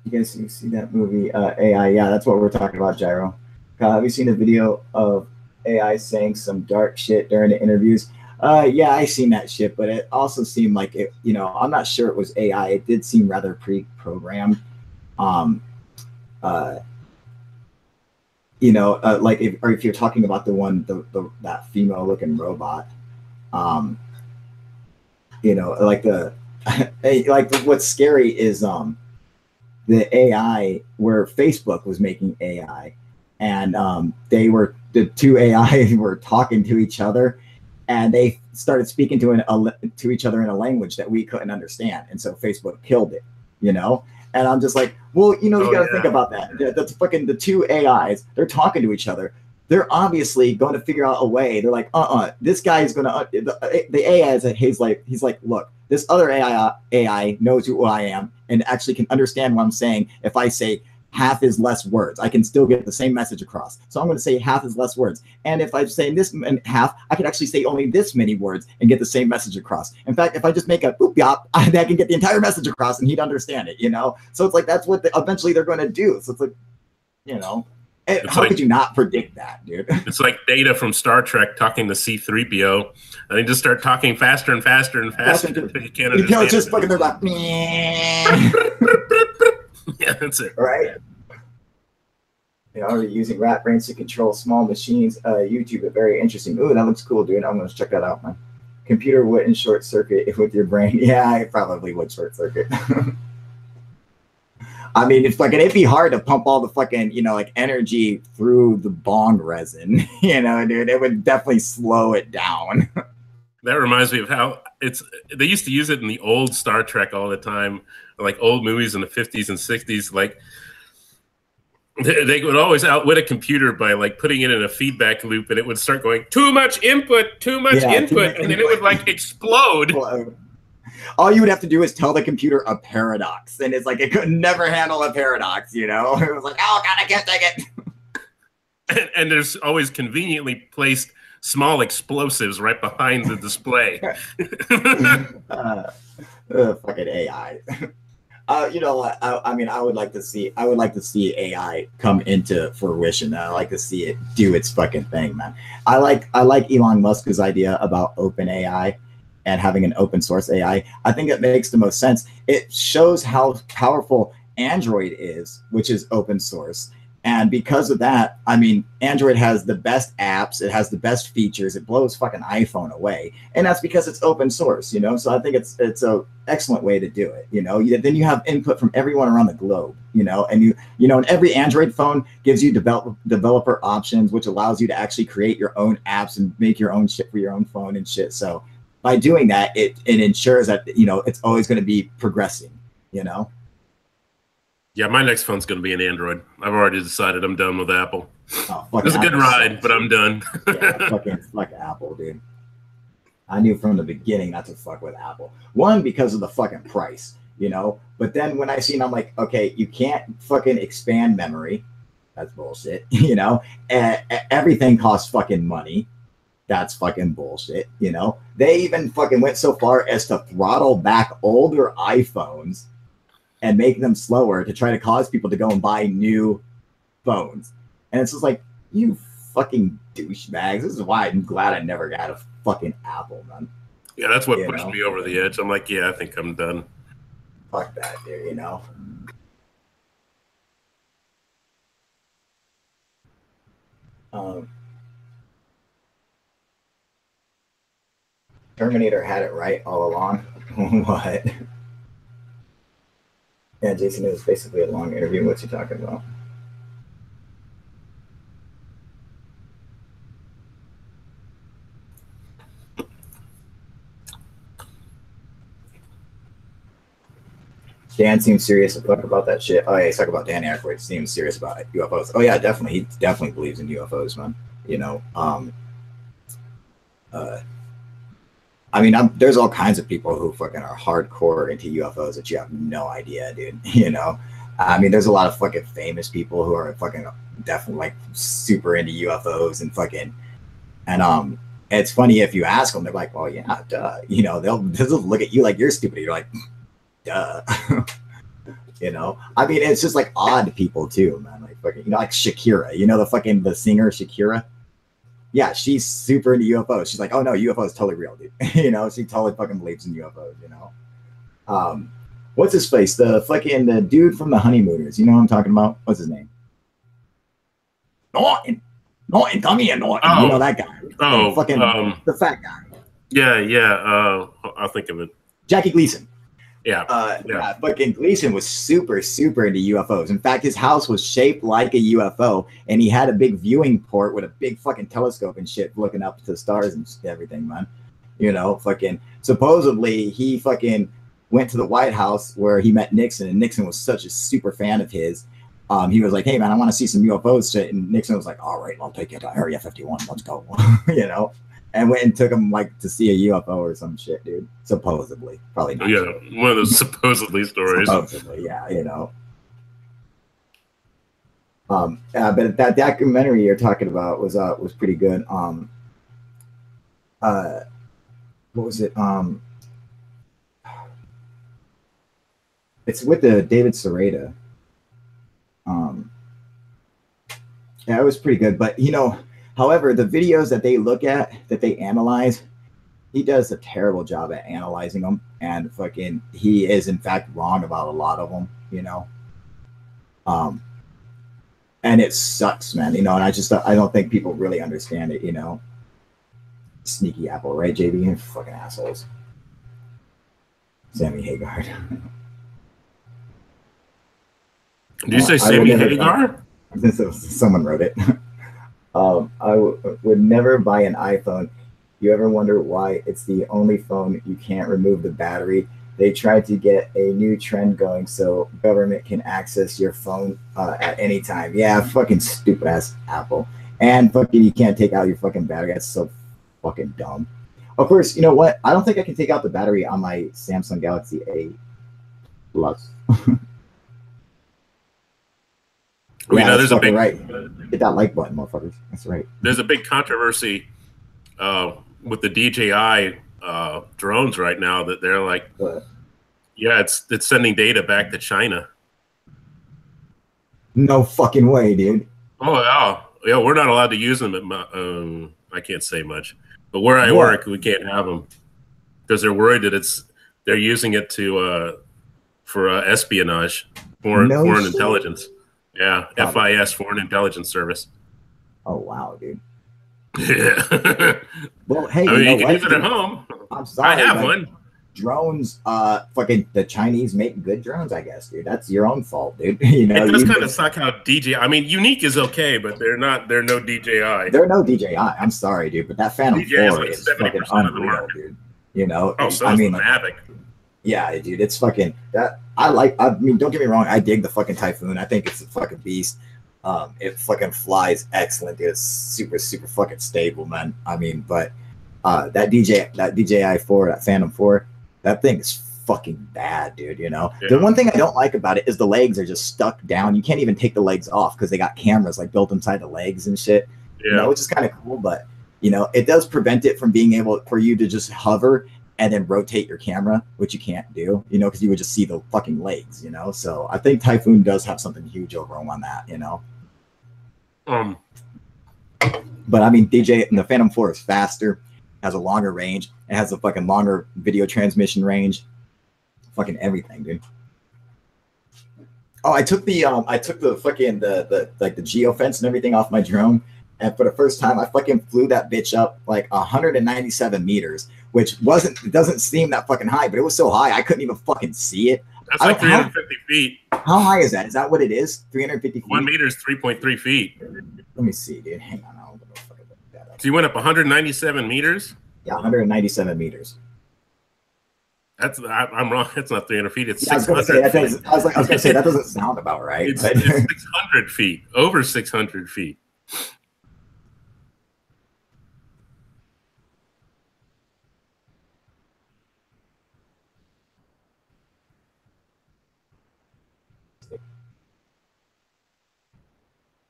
you guys see that movie, AI? Yeah, that's what we're talking about, Gyro. Have you seen a video of AI saying some dark shit during the interviews? Yeah, I seen that shit, but it also seemed like it. You know, I'm not sure it was AI. It did seem rather pre-programmed. Um, uh, you know, like if you're talking about the one, that female-looking robot, um, you know, like the like what's scary is the AI where Facebook was making AI, and the two AI were talking to each other, and they started speaking to each other in a language that we couldn't understand, and so Facebook killed it, you know. And I'm just like, well, you know, you got to think about that. That's fucking the two AIs. They're talking to each other. They're obviously going to figure out a way. They're like, this guy is going to the AI is he's like, look, this other AI knows who I am and actually can understand what I'm saying. If I say half is less words, I can still get the same message across. So I'm going to say half is less words. And if I say this half, I can actually say only this many words and get the same message across. In fact, if I just make a boop yop, I can get the entire message across and he'd understand it, you know? So it's like, that's what eventually they're going to do. So it's like, you know, how could you not predict that, dude? It's like Data from Star Trek talking to C-3PO, and they just start talking faster and faster and faster until you can't understand. It's just fucking, they're like, yeah, that's it. Right? You know, are using rat brains to control small machines? YouTube, it very interesting. Ooh, that looks cool, dude. I'm gonna check that out, man. Computer wouldn't short circuit with your brain. Yeah, it probably would short circuit. I mean, it's fucking, it'd be hard to pump all the fucking, you know, like energy through the bong resin, you know, dude. It would definitely slow it down. That reminds me of how they used to use it in the old Star Trek all the time, like old movies in the 50s and 60s. Like they would always outwit a computer by like putting it in a feedback loop, and it would start going, too much input, and then it would like explode. All you would have to do is tell the computer a paradox, and it's like it could never handle a paradox, you know? It was like, oh god, I can't take it. And there's always conveniently placed small explosives right behind the display. Fucking AI. You know what? I mean, I would like to see AI come into fruition. I like to see it do its fucking thing, man. I like Elon Musk's idea about open AI and having an open source AI. I think it makes the most sense. It shows how powerful Android is, which is open source. And because of that, I mean, Android has the best apps, it has the best features, it blows fucking iPhone away. And that's because it's open source, you know? So I think it's an excellent way to do it, you know? Then you have input from everyone around the globe, you know? And you know, and every Android phone gives you developer options, which allows you to actually create your own apps and make your own shit for your own phone and shit. So by doing that, it ensures that, you know, it's always going to be progressing, you know? Yeah, my next phone's going to be an Android. I've already decided I'm done with Apple. Oh, it was a good ride, but I'm done. Yeah, fuck Apple, dude. I knew from the beginning not to fuck with Apple. One, because of the fucking price, you know? But then when I seen, I'm like, okay, you can't fucking expand memory. That's bullshit, you know? Everything costs fucking money. That's fucking bullshit, you know? They even fucking went so far as to throttle back older iPhones and make them slower to try to cause people to go and buy new phones. And it's just like, you fucking douchebags. This is why I'm glad I never got a fucking Apple, man. Yeah, that's what pushed me over the edge. I'm like, yeah, I think I'm done. Fuck that, dude, you know? Terminator had it right all along. What? Yeah, Jason, it was basically a long interview. What's he talking about? Dan seems serious as fuck about that shit. Oh yeah, he's talking about Dan Aykroyd seems serious about UFOs. Oh yeah, definitely. He definitely believes in UFOs, man. You know, uh, I mean, there's all kinds of people who fucking are hardcore into UFOs that you have no idea, dude. You know, I mean, there's a lot of fucking famous people who are fucking definitely like super into UFOs and fucking and it's funny if you ask them, they're like, "Oh yeah, duh." You know, they'll just look at you like you're stupid. You're like, "Duh." You know, I mean, it's just like odd people too, man. Like fucking, you know, like Shakira. You know, the singer Shakira. Yeah, she's super into UFOs. She's like, "Oh no, UFO is totally real, dude." You know, she totally fucking believes in UFOs. You know, um, what's his face? The dude from the Honeymooners. You know what I'm talking about? What's his name? Norton. Norton, come here, Norton. You know Oh, that guy. oh, The fat guy. yeah. I'll think of it. Jackie Gleason. Yeah, yeah. Yeah, fucking Gleason was super, super into UFOs. In fact, his house was shaped like a UFO, and he had a big viewing port with a big fucking telescope and shit looking up to the stars and everything, man. You know, fucking supposedly he fucking went to the White House where he met Nixon, and Nixon was such a super fan of his. He was like, "Hey man, I want to see some UFOs," shit. And Nixon was like, "All right, I'll take you to Area 51. Let's go." You know, and went and took him like to see a UFO or some shit, dude. Supposedly, probably not. Yeah, one of those supposedly stories. Supposedly, yeah, you know. But that documentary you're talking about was pretty good. Uh, what was it? It's with the David Sereda. Um, yeah, it was pretty good. But you know, however, the videos that they look at, that they analyze, he does a terrible job at analyzing them, and fucking, he is in fact wrong about a lot of them. You know, um, and it sucks, man. You know, and I don't think people really understand it. You know, sneaky apple, right, JB? Fucking assholes. Sammy Hagar. Did you say Sammy Hagar? Someone wrote it. Would never buy an iPhone. You ever wonder why it's the only phone you can't remove the battery? They tried to get a new trend going so government can access your phone at any time. Yeah, fucking stupid ass Apple. And fucking, you can't take out your fucking battery. That's so fucking dumb. Of course, you know what? I don't think I can take out the battery on my Samsung Galaxy A Plus. You know, there's a big right. Hit that like button, motherfuckers. That's right. There's a big controversy with the DJI drones right now that they're like, yeah, it's sending data back to China. No fucking way, dude. Oh yeah, we're not allowed to use them at I can't say much, but where I work, we can't have them because they're worried that they're using it for espionage, foreign intelligence. Yeah, FIS, Foreign Intelligence Service. Oh wow, dude. Yeah. Well, hey, I mean, you can use it at home. I'm sorry, I have one. Drones, fucking the Chinese make good drones, I guess, dude. That's your own fault, dude. You know, it does kind of suck how DJI. I mean, Unique is okay, but they're no DJI. They're no DJI. I'm sorry, dude, but that Phantom 4 is fucking unreal, dude. You know, I mean, Mavic. Yeah, dude, it's fucking that. I mean, don't get me wrong, I dig the fucking Typhoon. I think it's a fucking beast. It fucking flies excellent, dude. It's super, super fucking stable, man. I mean, but that DJI 4, that Phantom 4, that thing is fucking bad, dude. You know, the one thing I don't like about it is the legs are just stuck down. You can't even take the legs off because they got cameras like built inside the legs and shit. Yeah. You know, which is kind of cool, but you know, it does prevent it from being able for you to just hover and then rotate your camera, which you can't do, you know, because you would just see the fucking legs, you know. So I think Typhoon does have something huge over them on that, you know. But I mean, the Phantom 4 is faster, has a longer range, it has a fucking longer video transmission range, fucking everything, dude. Oh, I took the fucking the geofence and everything off my drone, and for the first time, I fucking flew that bitch up like 197 meters, which it doesn't seem that fucking high, but it was so high I couldn't even fucking see it. That's like 350 feet. How high is that? Is that what it is? 350 feet? 1 meter is 3.3 feet. Let me see, dude. Hang on. I'll fucking look that up. So you went up 197 meters? Yeah, 197 meters. I'm wrong. It's not 300 feet. It's yeah, 600 feet. I was going to say, that doesn't sound about right. It's 600 feet. Over 600 feet.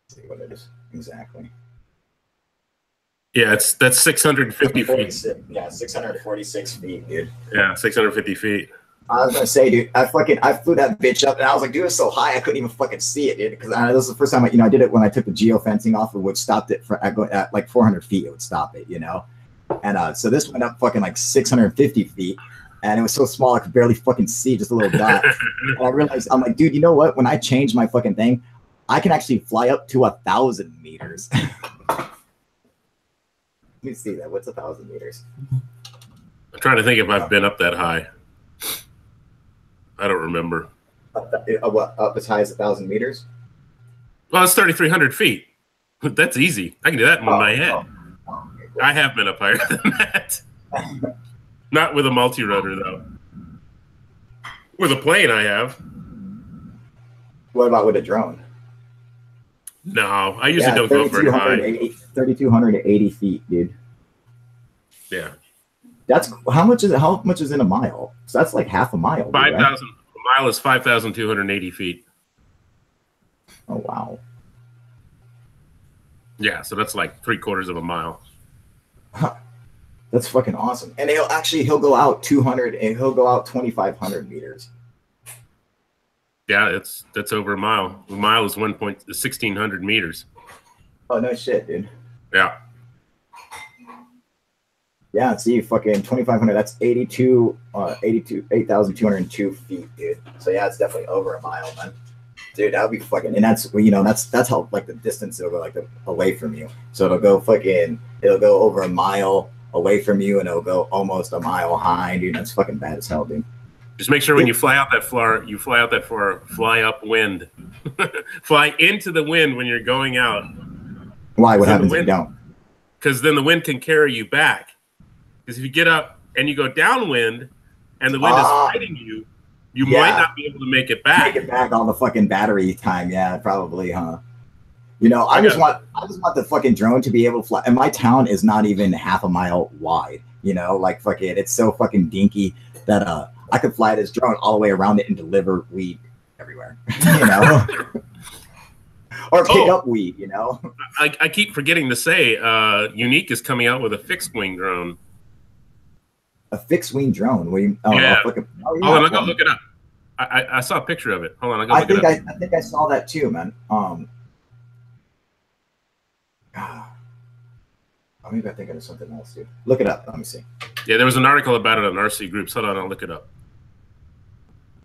See what it is exactly. Yeah, that's 650 feet. Yeah, 646 feet, dude. Yeah, 650 feet. I was gonna say, dude, I flew that bitch up, and I was like, dude, it's so high, I couldn't even fucking see it, dude. Because this was the first time, I did it when I took the geofencing off, which stopped it at like 400 feet. It would stop it, And so this went up fucking like 650 feet, and it was so small I could barely fucking see, just a little dot. And I realized, I'm like, dude, you know what? When I changed my fucking thing, I can actually fly up to 1,000 meters. Let me see that. What's 1,000 meters? I'm trying to think if I've been up that high. I don't remember. Up as high as 1,000 meters? Well, it's 3,300 feet. That's easy. I can do that in my head. Okay, cool. I have been up higher than that. Not with a multi-rotor, though. With a plane, I have. What about with a drone? No, I usually don't go very high. 3,280 feet, dude. Yeah. That's how much is it? How much is in a mile? So that's like half a mile. 5,000. Right? A mile is 5,280 feet. Oh wow. Yeah, so that's like 3/4 of a mile. Huh. That's fucking awesome. And he'll go out 200 and he'll go out 2,500 meters. Yeah, that's over a mile. A mile is 1,600 meters. Oh no shit, dude. Yeah. Yeah, see, fucking 2,500. That's 8,202 feet, dude. So yeah, it's definitely over a mile, man. Dude, that would be fucking. And that's how like the distance it'll go like away from you. So it'll go over a mile away from you, and it'll go almost a mile high, dude. That's fucking bad as hell, dude. Just make sure when you fly out that far, fly upwind. Fly into the wind when you're going out. Why? What happens if you don't? Because then the wind can carry you back. Because if you get up and you go downwind and the wind is fighting you, you might not be able to make it back. Make it back on the fucking battery time. Yeah, probably, huh? I just want the fucking drone to be able to fly. And my town is not even half a mile wide. Like fucking, it's so fucking dinky that I could fly this drone all the way around it and deliver weed everywhere. Or pick up weed. I keep forgetting to say, Unique is coming out with a fixed wing drone. A fixed wing drone? Yeah. Hold on, I'll go look it up. I saw a picture of it. Hold on, I'll go look it up. I think I saw that too, man. Maybe I think it was something else too. Look it up. Let me see. Yeah, there was an article about it on RC Groups. Hold on, I'll look it up.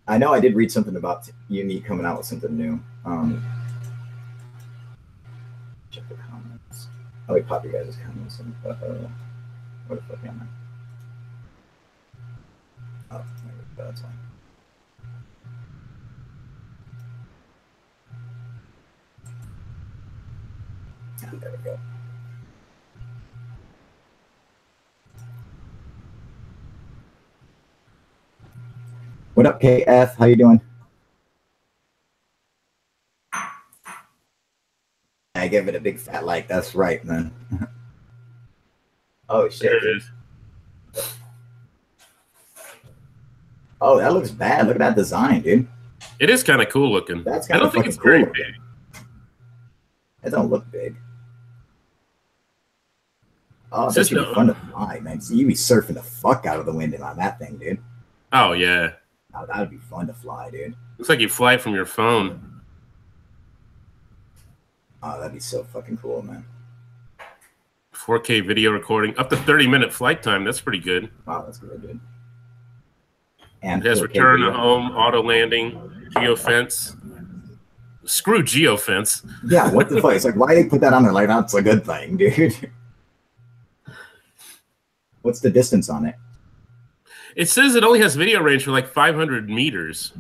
I know I did read something about Unique coming out with something new. Check the comments. I'll pop you guys' comments. What the fuck am I? Oh, that's fine. Oh, there we go. What up, KF? How you doing? I give it a big fat like. That's right, man. Oh shit. There it is. Oh, that looks bad. Look at that design, dude. It is kind of cool looking. That's I don't think it's very big. It don't look big. Oh, this should be fun to fly, man. See, you be surfing the fuck out of the wind on that thing, dude. Oh yeah. Oh, that would be fun to fly, dude. Looks like you fly from your phone. Oh, that'd be so fucking cool, man. 4K video recording, up to 30-minute flight time. That's pretty good. Wow, that's good, dude. And it has return to home, auto landing, geofence. Screw geofence. Yeah, what the fuck? It's like, why they put that on there? Like, that's a good thing, dude. What's the distance on it? It says it only has video range for like 500 meters.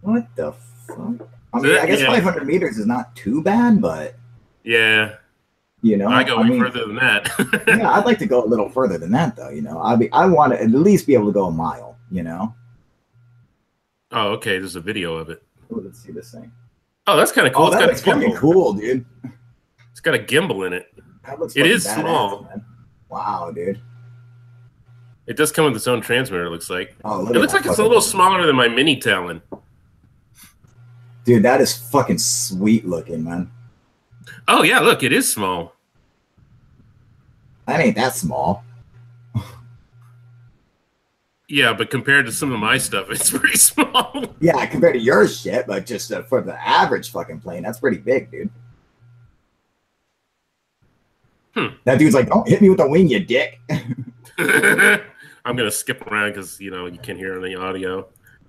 What the fuck? I mean, I guess 500 meters is not too bad, but yeah, you know, I go way further than that. Yeah, I'd like to go a little further than that, though. You know, I want to at least be able to go a mile. You know. Oh, okay. There's a video of it. Oh, let's see this thing. Oh, that's kind of cool. Oh, that looks fucking cool, dude. It's got a gimbal in it. That looks. It is badass, small. Man. Wow, dude. It does come with its own transmitter. It looks like. Oh, it looks like it's a little smaller than my mini Talon. Dude, that is fucking sweet looking, man. Oh yeah, look, it is small. That ain't that small. Yeah, but compared to some of my stuff, it's pretty small. Yeah, compared to your shit, but just for the average fucking plane, that's pretty big, dude. That dude's like, don't hit me with the wing, you dick. I'm gonna skip around because you can't hear any audio.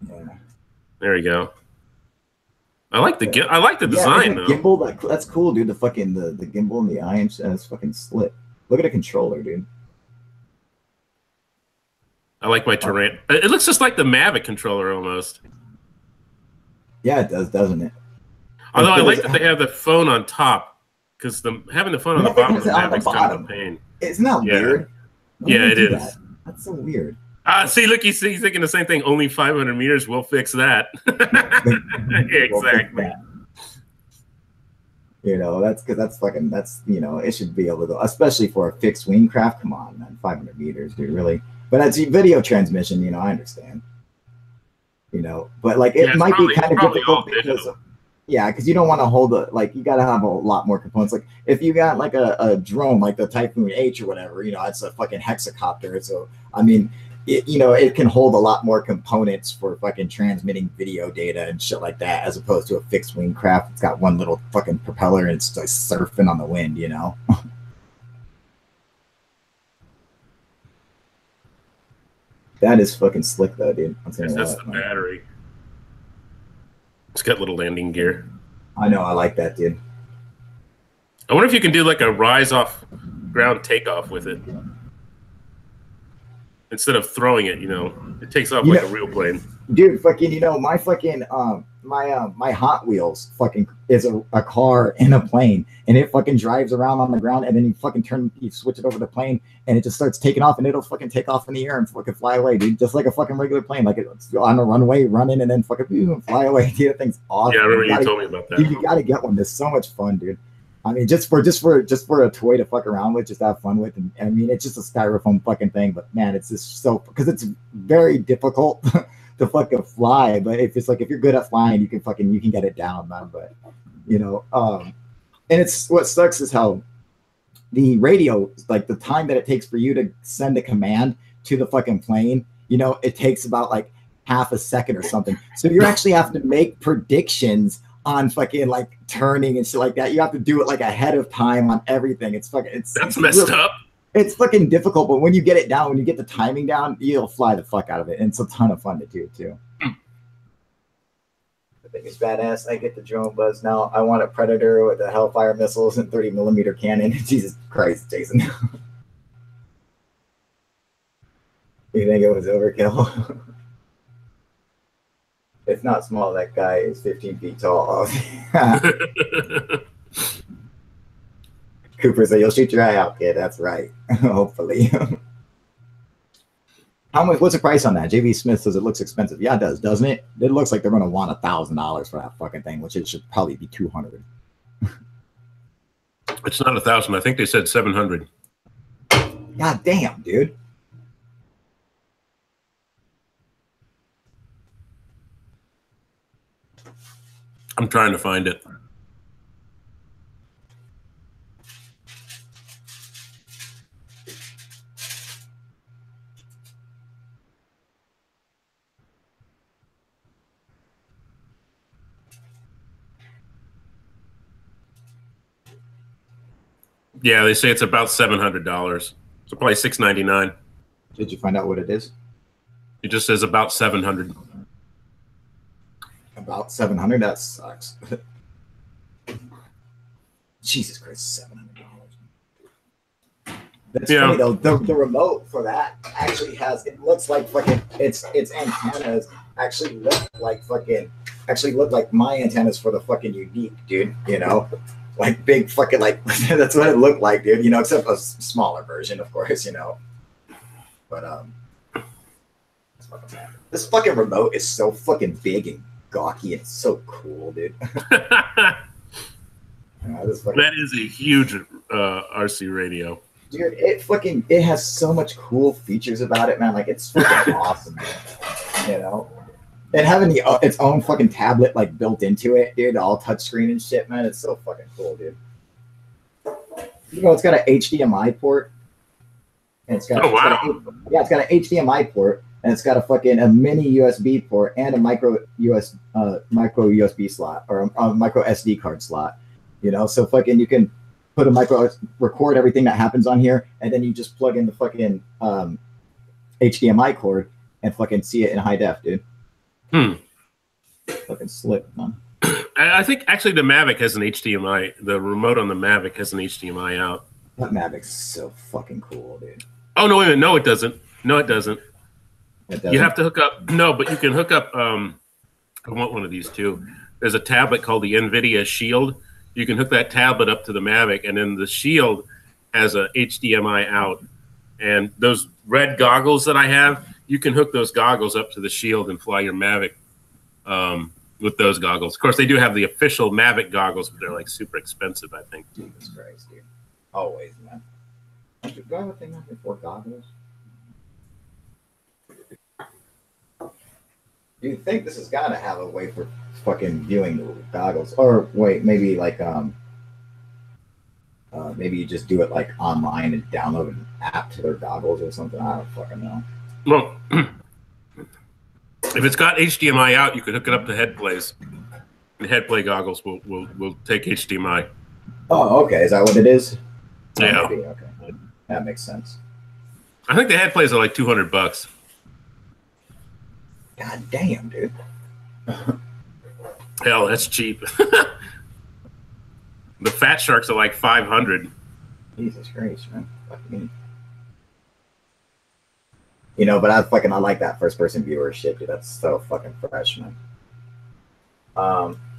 Yeah. There you go. I like the design though. Gimbal, that's cool, dude. The fucking the gimbal and the eye and shit, that's fucking slick. Look at a controller, dude. I like my terrain. It looks just like the Mavic controller almost. Yeah, it does, doesn't it? Although I like that they have the phone on top, because having the phone on the bottom of the Mavic's kind of a pain. Isn't that weird? Yeah, it is. That's so weird. See, look, he's thinking the same thing. Only 500 meters. We'll fix that. Exactly. You know, that's it should be able to go, especially for a fixed wing craft. Come on, man, 500 meters, dude, really. But as video transmission, I understand. But like it might be kind of difficult because because you don't want to hold you got to have a lot more components. Like if you got like a drone like the Typhoon H or whatever, it's a fucking hexacopter. So I mean, it can hold a lot more components for fucking transmitting video data and shit like that, as opposed to a fixed wing craft. It's got one little fucking propeller and it's like surfing on the wind, That is fucking slick though, dude. That's the battery. It's got little landing gear. I know, I like that, dude. I wonder if you can do like a rise off ground takeoff with it. Instead of throwing it, it takes off like a real plane. Dude, fucking, my fucking my Hot Wheels fucking is a car in a plane, and it fucking drives around on the ground, and then you switch it over to plane, and it just starts taking off, and it'll fucking take off in the air and fucking fly away, dude, just like a fucking regular plane, like it's on a runway, running, and then fucking fly away. Dude, that thing's awesome. Yeah, I remember you told me about that. Dude, you gotta get one. It's so much fun, dude. I mean, just for a toy to fuck around with, just have fun with, and I mean, it's just a styrofoam fucking thing, but man, it's just so, because it's very difficult to fucking fly. But if you're good at flying, you can get it down, man. But and it's what sucks is how the radio, like the time that it takes for you to send a command to the fucking plane, it takes about like half a second or something. So you actually have to make predictions on fucking like turning and shit like that. You have to do it like ahead of time on everything. It's that's messed up. It's fucking difficult, but when you get it down, when you get the timing down, you'll fly the fuck out of it. And it's a ton of fun to do too. I think it's badass. I get the drone buzz now. I want a Predator with the Hellfire missiles and 30mm cannon. Jesus Christ, Jason. You think it was overkill? It's not small. That guy is 15 feet tall. Cooper said, "You'll shoot your eye out, kid." That's right. Hopefully. How much? What's the price on that? JV Smith says it looks expensive. Yeah, it does, doesn't it? It looks like they're going to want $1,000 for that fucking thing, which it should probably be $200. It's not 1,000. I think they said 700. God damn, dude. I'm trying to find it. Yeah, they say it's about $700. So probably $699. Did you find out what it is? It just says about 700. About 700? That sucks. Jesus Christ, $700. That's funny though. The remote for that actually has, it looks like fucking, its antennas actually look like fucking actually look like my antennas for the fucking unique, dude. You know, like big fucking like that's what it looked like, dude. You know, except a smaller version, of course. You know, but this fucking remote is so fucking big and gawky. It's so cool, dude. That is a huge RC radio. Dude, it has so much cool features about it, man. Like it's fucking awesome, man. You know, and having its own fucking tablet like built into it, dude, all touchscreen and shit, man. It's so fucking cool, dude. You know, it's got an HDMI port, and it's got it's got an HDMI port, and it's got a mini USB port and a micro USB slot or a micro SD card slot. You know, so fucking you can put record everything that happens on here, and then you just plug in the fucking HDMI cord and fucking see it in high def, dude. Fucking slick, man. I think actually the Mavic has an HDMI. The remote on the Mavic has an HDMI out. That Mavic's so fucking cool, dude. Oh no, wait a minute. No, it doesn't. No, it doesn't. You have to hook up. No, but you can hook up. I want one of these too. There's a tablet called the NVIDIA Shield. You can hook that tablet up to the Mavic, and then the Shield has a HDMI out. And those red goggles that I have, you can hook those goggles up to the Shield and fly your Mavic with those goggles. Of course, they do have the official Mavic goggles, but they're like super expensive, I think. Jesus Christ, dude. Always, man. Do I have a thing on here for goggles? You think this has got to have a way for fucking viewing the goggles? Or wait, maybe like maybe you just do it like online and download an app to their goggles or something. I don't fucking know. Well, if it's got HDMI out, you could hook it up to HeadPlays. The HeadPlay goggles will take HDMI. Oh, okay. Is that what it is? Yeah. Maybe. Okay. That makes sense. I think the HeadPlays are like $200. God damn, dude. Hell, that's cheap. The Fat Sharks are like $500. Jesus Christ, man. Fuck me. You know, but I like that first person viewer shit, dude. That's so fucking fresh, man.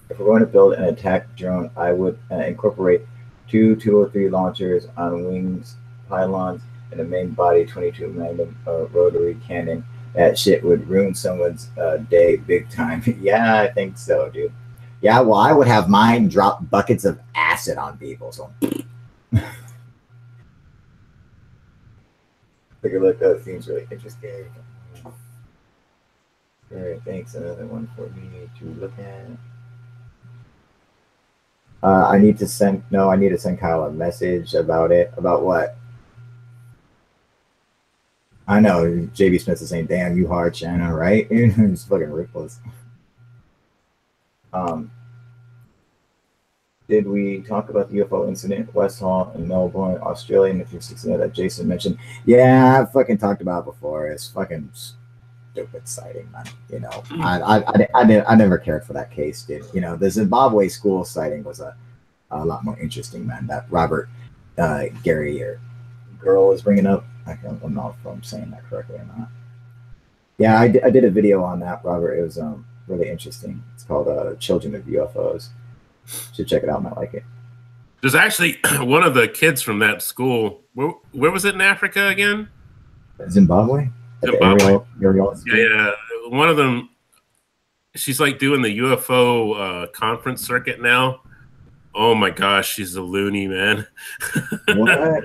If we're going to build an attack drone, I would incorporate two 203 launchers on wings, pylons, and a main body 22 Magnum rotary cannon. That shit would ruin someone's day big time. Yeah, I think so, dude. Yeah, well, I would have mine drop buckets of acid on people. So, take a look. That seems really interesting. All right, thanks. Another one for me to look at. I need to send Kyle a message about it. About what? I know JB Smith is saying, "Damn, you hard, Shannon," right? It's fucking ridiculous. Did we talk about the UFO incident at West Hall in Melbourne, Australia, in the 360 that Jason mentioned? Yeah, I've fucking talked about it before. It's fucking stupid sighting, man. You know, I never cared for that case, dude. You know, the Zimbabwe school sighting was a lot more interesting, man. That Robert Gary or girl is bringing up. I don't know if I'm saying that correctly or not. Yeah, I did a video on that, Robert. It was really interesting. It's called Children of UFOs. Should check it out. Might like it. There's actually one of the kids from that school. Where was it in Africa again? Zimbabwe. Zimbabwe. Yeah. One of them. She's like doing the UFO conference circuit now. Oh my gosh, she's a loony, man. What?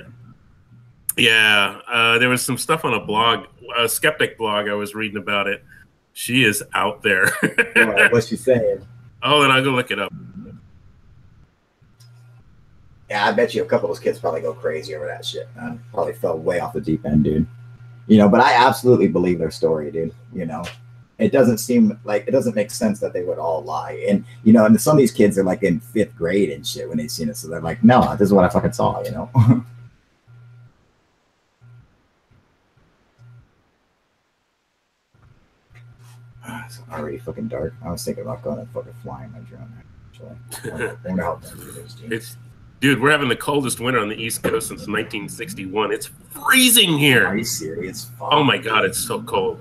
Yeah, there was some stuff on a blog, a skeptic blog. I was reading about it. She is out there. What's she saying? Oh, then I'll go look it up. Yeah, I bet you a couple of those kids probably go crazy over that shit, man. Probably fell way off the deep end, dude. You know, but I absolutely believe their story, dude. You know, it doesn't make sense that they would all lie. And, you know, and some of these kids are like in 5th grade and shit when they seen it. So they're like, no, this is what I fucking saw, you know? It's already fucking dark. I was thinking about going and fucking flying my drone, actually. I wonder how bad it is, dude. Dude, we're having the coldest winter on the East Coast since 1961. It's freezing here. Are you serious? Fuck. Oh my God, it's so cold.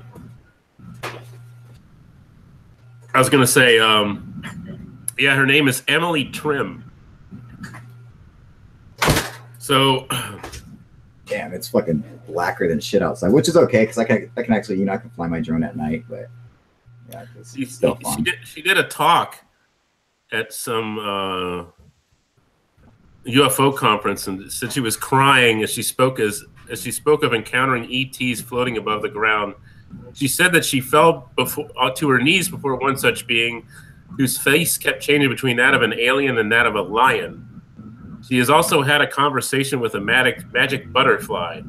I was gonna say, yeah, her name is Emily Trim. So, damn, it's fucking blacker than shit outside, which is okay because I can actually, you know, I can fly my drone at night, but yeah, it's still fun. She did a talk at some UFO conference and said she was crying as she spoke of encountering ETs floating above the ground. She said that she fell to her knees before one such being whose face kept changing between that of an alien and that of a lion. She has also had a conversation with a magic butterfly.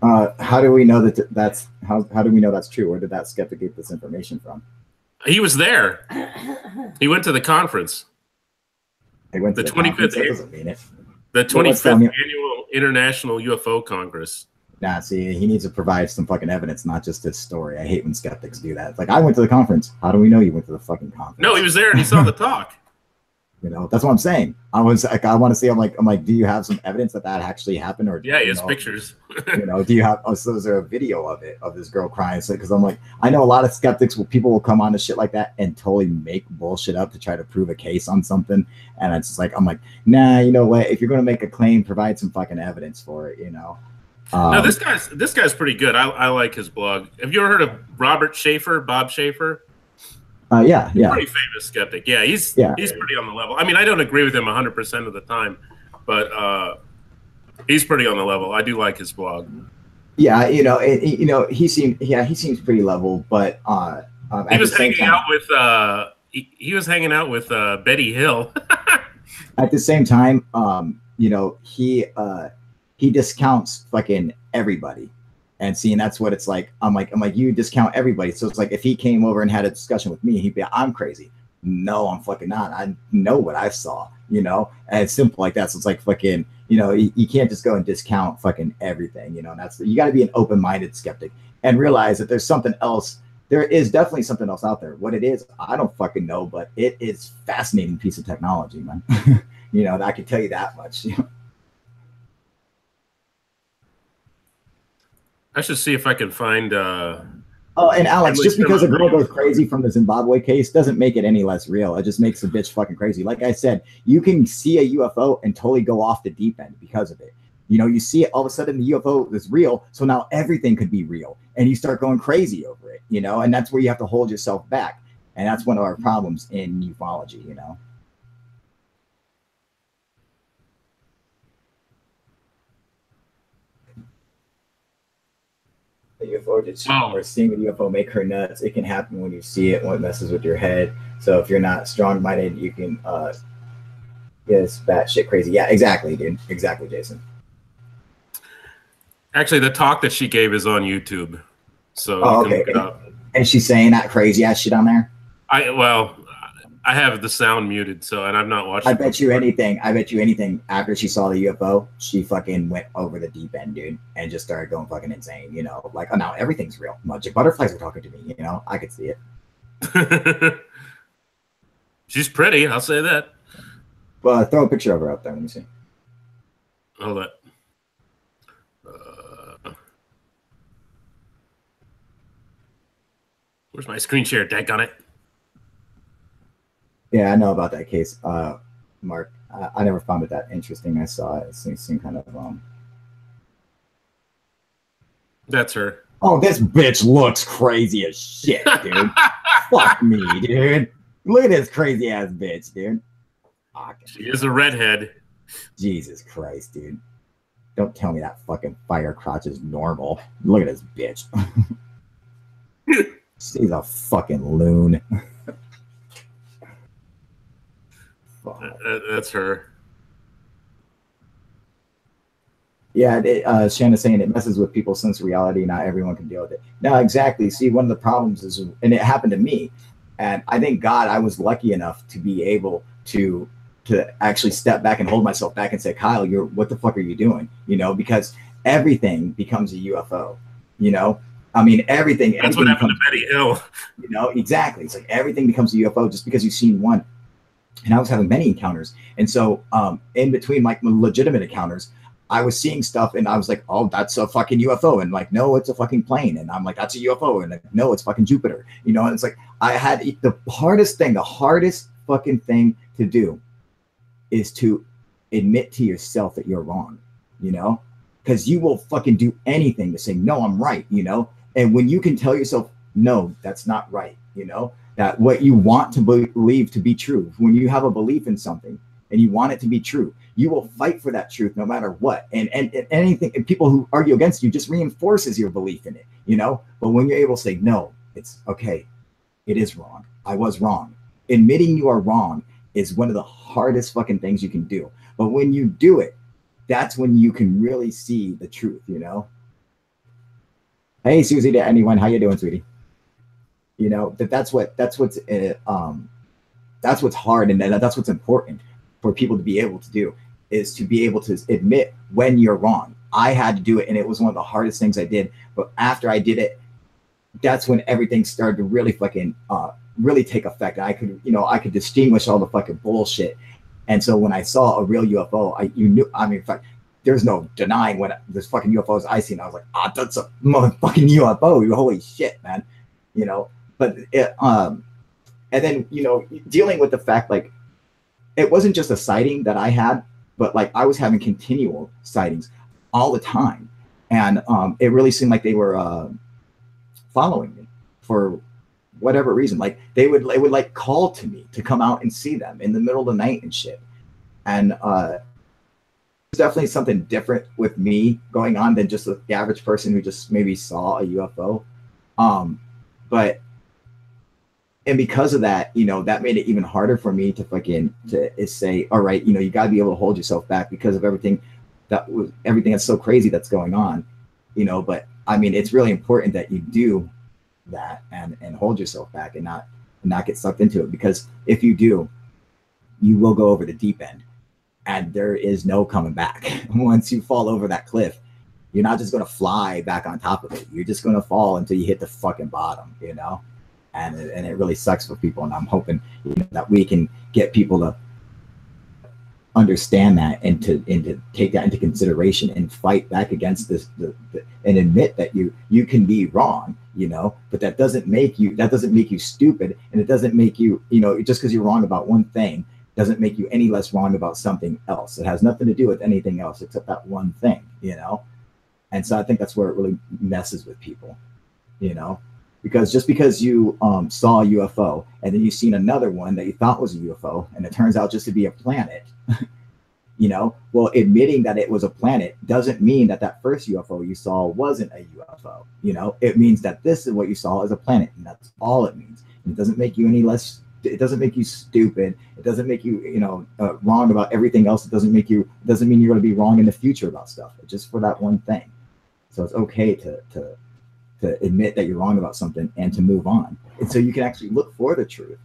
How do we know that's how do we know that's true? Where did that skeptic get this information from? He was there. He went to the conference. He went to the 25th. That doesn't mean it. The 25th annual International UFO Congress. Nah, see, he needs to provide some fucking evidence, not just his story. I hate when skeptics do that. It's like, I went to the conference. How do we know you went to the fucking conference? No, he was there and he saw the talk. You know, that's what I'm saying. I was like, I want to see. I'm like, do you have some evidence that actually happened? Or yeah, he has pictures. You know, do you have? Oh, so is there a video of it of this girl crying? So, because I'm like, I know a lot of skeptics. People will come on to shit like that and totally make bullshit up to try to prove a case on something. And it's just like, I'm like, nah. You know what? If you're gonna make a claim, provide some fucking evidence for it. You know. No, this guy's pretty good. I like his blog. Have you ever heard of Bob Schaefer? Yeah. Pretty famous skeptic. Yeah, he's pretty on the level. I mean, I don't agree with him 100% of the time, but he's pretty on the level. I do like his blog. Yeah, he seems pretty level, but he was hanging out with Betty Hill. At the same time, he discounts fucking everybody. And seeing that's what it's like. I'm like, you discount everybody. So it's like if he came over and had a discussion with me, he'd be, I'm crazy. No, I'm fucking not. I know what I saw, you know, and it's simple like that. So it's like fucking, you can't just go and discount fucking everything, you know. And you got to be an open-minded skeptic and realize that there's something else. There is definitely something else out there. What it is, I don't fucking know, but it is a fascinating piece of technology, man. You know, I can tell you that much. You know? I should see if I can find. Oh, and Alex, just because a girl goes crazy from the Zimbabwe case doesn't make it any less real. It just makes the bitch fucking crazy. Like I said, you can see a UFO and totally go off the deep end because of it. You know, you see it, all of a sudden the UFO is real, so now everything could be real, and you start going crazy over it. You know, and that's where you have to hold yourself back, and that's one of our problems in ufology. You know. A UFO or seeing a UFO make her nuts. It can happen when you see it, when it messes with your head. So if you're not strong-minded, you can get batshit crazy. Yeah, exactly, dude. Exactly, Jason. Actually, the talk that she gave is on YouTube, so you can look it up. And she's saying that crazy ass shit on there. I have the sound muted, and I've not watched. I bet you anything. After she saw the UFO, she fucking went over the deep end, dude, and just started going fucking insane. You know, like, oh, now everything's real. Magic butterflies are talking to me. You know, I could see it. She's pretty. I'll say that. Well, throw a picture of her up there. Let me see. Hold on. Where's my screen share? Daggone it. Yeah, I know about that case, Mark. I never found it that interesting. I saw it. It seemed kind of That's her. Oh, this bitch looks crazy as shit, dude. Fuck me, dude. Look at this crazy ass bitch, dude. She is a redhead. Jesus Christ, dude. Don't tell me that fucking fire crotch is normal. Look at this bitch. She's a fucking loon. That's her. Yeah, Shanna's saying it messes with people's sense of reality. Not everyone can deal with it. No, exactly. See, one of the problems is, and it happened to me, and I thank God I was lucky enough to be able to actually step back and hold myself back and say, Kyle, what the fuck are you doing? You know, because everything becomes a UFO. You know, I mean, everything. That's what happened to Betty Hill. You know, exactly. It's like everything becomes a UFO just because you've seen one. And I was having many encounters. And so in between like legitimate encounters, I was seeing stuff and I was like, oh, that's a fucking UFO. And like, no, it's a fucking plane. And I'm like, that's a UFO. And like, no, it's fucking Jupiter. You know, and it's like, I had the hardest fucking thing to do is to admit to yourself that you're wrong, you know, because you will fucking do anything to say, no, I'm right, you know. And when you can tell yourself, no, that's not right, you know, that what you want to believe to be true, when you have a belief in something and you want it to be true, you will fight for that truth no matter what. And anything, and people who argue against you just reinforces your belief in it, you know. But when you're able to say, no, it's okay, it is wrong, I was wrong. Admitting you are wrong is one of the hardest fucking things you can do. But when you do it, that's when you can really see the truth, you know. Hey, Susie, to anyone, how you doing, sweetie? You know, that's what's hard, and that's what's important for people to be able to do, is to be able to admit when you're wrong. I had to do it, and it was one of the hardest things I did. But after I did it, that's when everything started to really fucking really take effect. I could distinguish all the fucking bullshit. And so when I saw a real UFO, in fact, there's no denying when there's fucking UFOs I seen. I was like, that's a motherfucking UFO. Holy shit, man. You know, but and then, you know, dealing with the fact, like, it wasn't just a sighting that I had, but like I was having continual sightings all the time. And it really seemed like they were following me for whatever reason. Like it would like call to me to come out and see them in the middle of the night and shit. And there's definitely something different with me going on than just the average person who just maybe saw a UFO. But and because of that, you know, that made it even harder for me to say, all right, you know, you got to be able to hold yourself back because of everything that's so crazy that's going on, you know. But I mean, it's really important that you do that and hold yourself back and not get sucked into it, because if you do, you will go over the deep end and there is no coming back. Once you fall over that cliff, you're not just going to fly back on top of it. You're just going to fall until you hit the fucking bottom, you know. And it really sucks for people. And I'm hoping, you know, that we can get people to understand that and to take that into consideration and fight back against this and admit that you can be wrong, you know. But that doesn't make you stupid, and it doesn't make you, you know, just because you're wrong about one thing doesn't make you any less wrong about something else. It has nothing to do with anything else except that one thing, you know. And so I think that's where it really messes with people, you know. Because just because you saw a UFO and then you've seen another one that you thought was a UFO and it turns out just to be a planet, you know, well, admitting that it was a planet doesn't mean that first UFO you saw wasn't a UFO. You know, it means that this is what you saw as a planet, and that's all it means. And it doesn't make you any less. It doesn't make you stupid. It doesn't make you, you know, wrong about everything else. It doesn't mean you're going to be wrong in the future about stuff. It's just for that one thing. So it's okay to admit that you're wrong about something and to move on. And so you can actually look for the truth,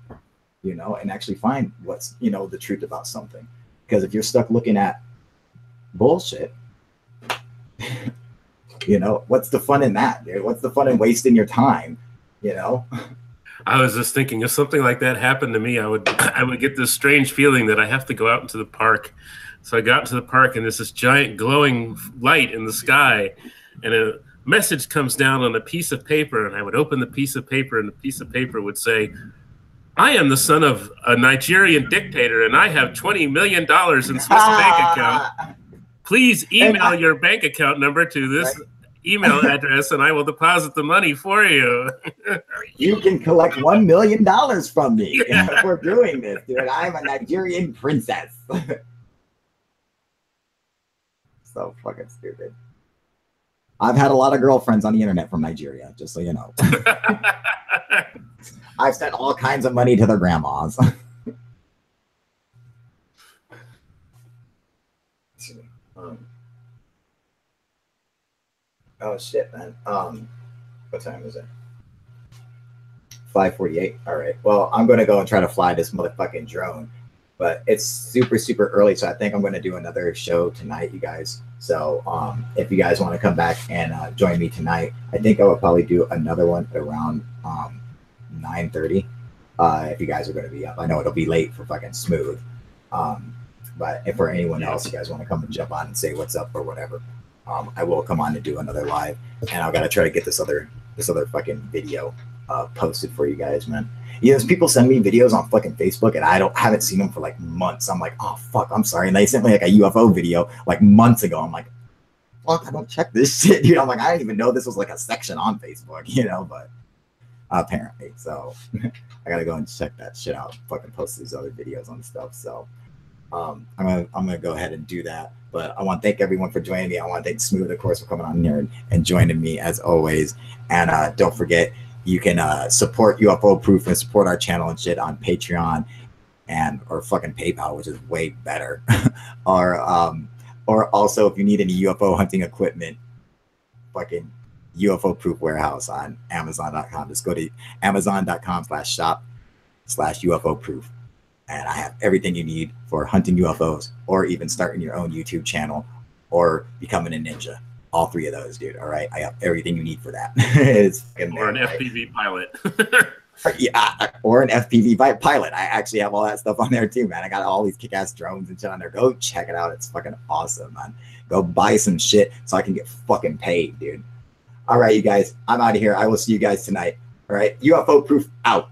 you know, and actually find what's, you know, the truth about something. Because if you're stuck looking at bullshit, you know, what's the fun in that, dude? What's the fun in wasting your time, you know? I was just thinking, if something like that happened to me, I would get this strange feeling that I have to go out into the park. So I got into the park, and there's this giant glowing light in the sky, and a message comes down on a piece of paper, and I would open the piece of paper, and the piece of paper would say, I am the son of a Nigerian dictator, and I have $20 million in Swiss bank account. Please email your bank account number to this email address, and I will deposit the money for you. You can collect $1 million from me for doing this, dude. I'm a Nigerian princess. So fucking stupid. I've had a lot of girlfriends on the internet from Nigeria, just so you know. I've sent all kinds of money to their grandmas. Oh shit, man. What time is it? 5:48. All right. Well, I'm gonna go and try to fly this motherfucking drone, but it's super, super early, so I think I'm gonna do another show tonight, you guys. So if you guys want to come back and join me tonight, I think I will probably do another one around 9:30. If you guys are going to be up, I know it'll be late for fucking Smooth. But if for anyone else, you guys want to come and jump on and say what's up or whatever, I will come on and do another live, and I gotta try to get this other fucking video posted for you guys, man. You know, people send me videos on fucking Facebook, and I haven't seen them for like months. I'm like, oh fuck, I'm sorry. And they sent me like a UFO video like months ago. I'm like, fuck, I don't check this shit, dude. I'm like, I didn't even know this was like a section on Facebook, you know, but apparently. So I gotta go and check that shit out. Fucking post these other videos on stuff. So I'm gonna go ahead and do that. But I want to thank everyone for joining me. I want to thank Smooth, of course, for coming on here and joining me as always. And don't forget, you can support UFO Proof and support our channel and shit on Patreon or fucking PayPal, which is way better. Or also, if you need any UFO hunting equipment, fucking UFO Proof Warehouse on Amazon.com. Just go to Amazon.com/shop/UFO Proof. And I have everything you need for hunting UFOs or even starting your own YouTube channel or becoming a ninja. All three of those, dude. All right. I have everything you need for that. It's or an FPV pilot. Yeah, or an FPV pilot. I actually have all that stuff on there too, man. I got all these kick-ass drones and shit on there. Go check it out. It's fucking awesome, man. Go buy some shit so I can get fucking paid, dude. All right, you guys. I'm out of here. I will see you guys tonight. All right. UFO Proof out.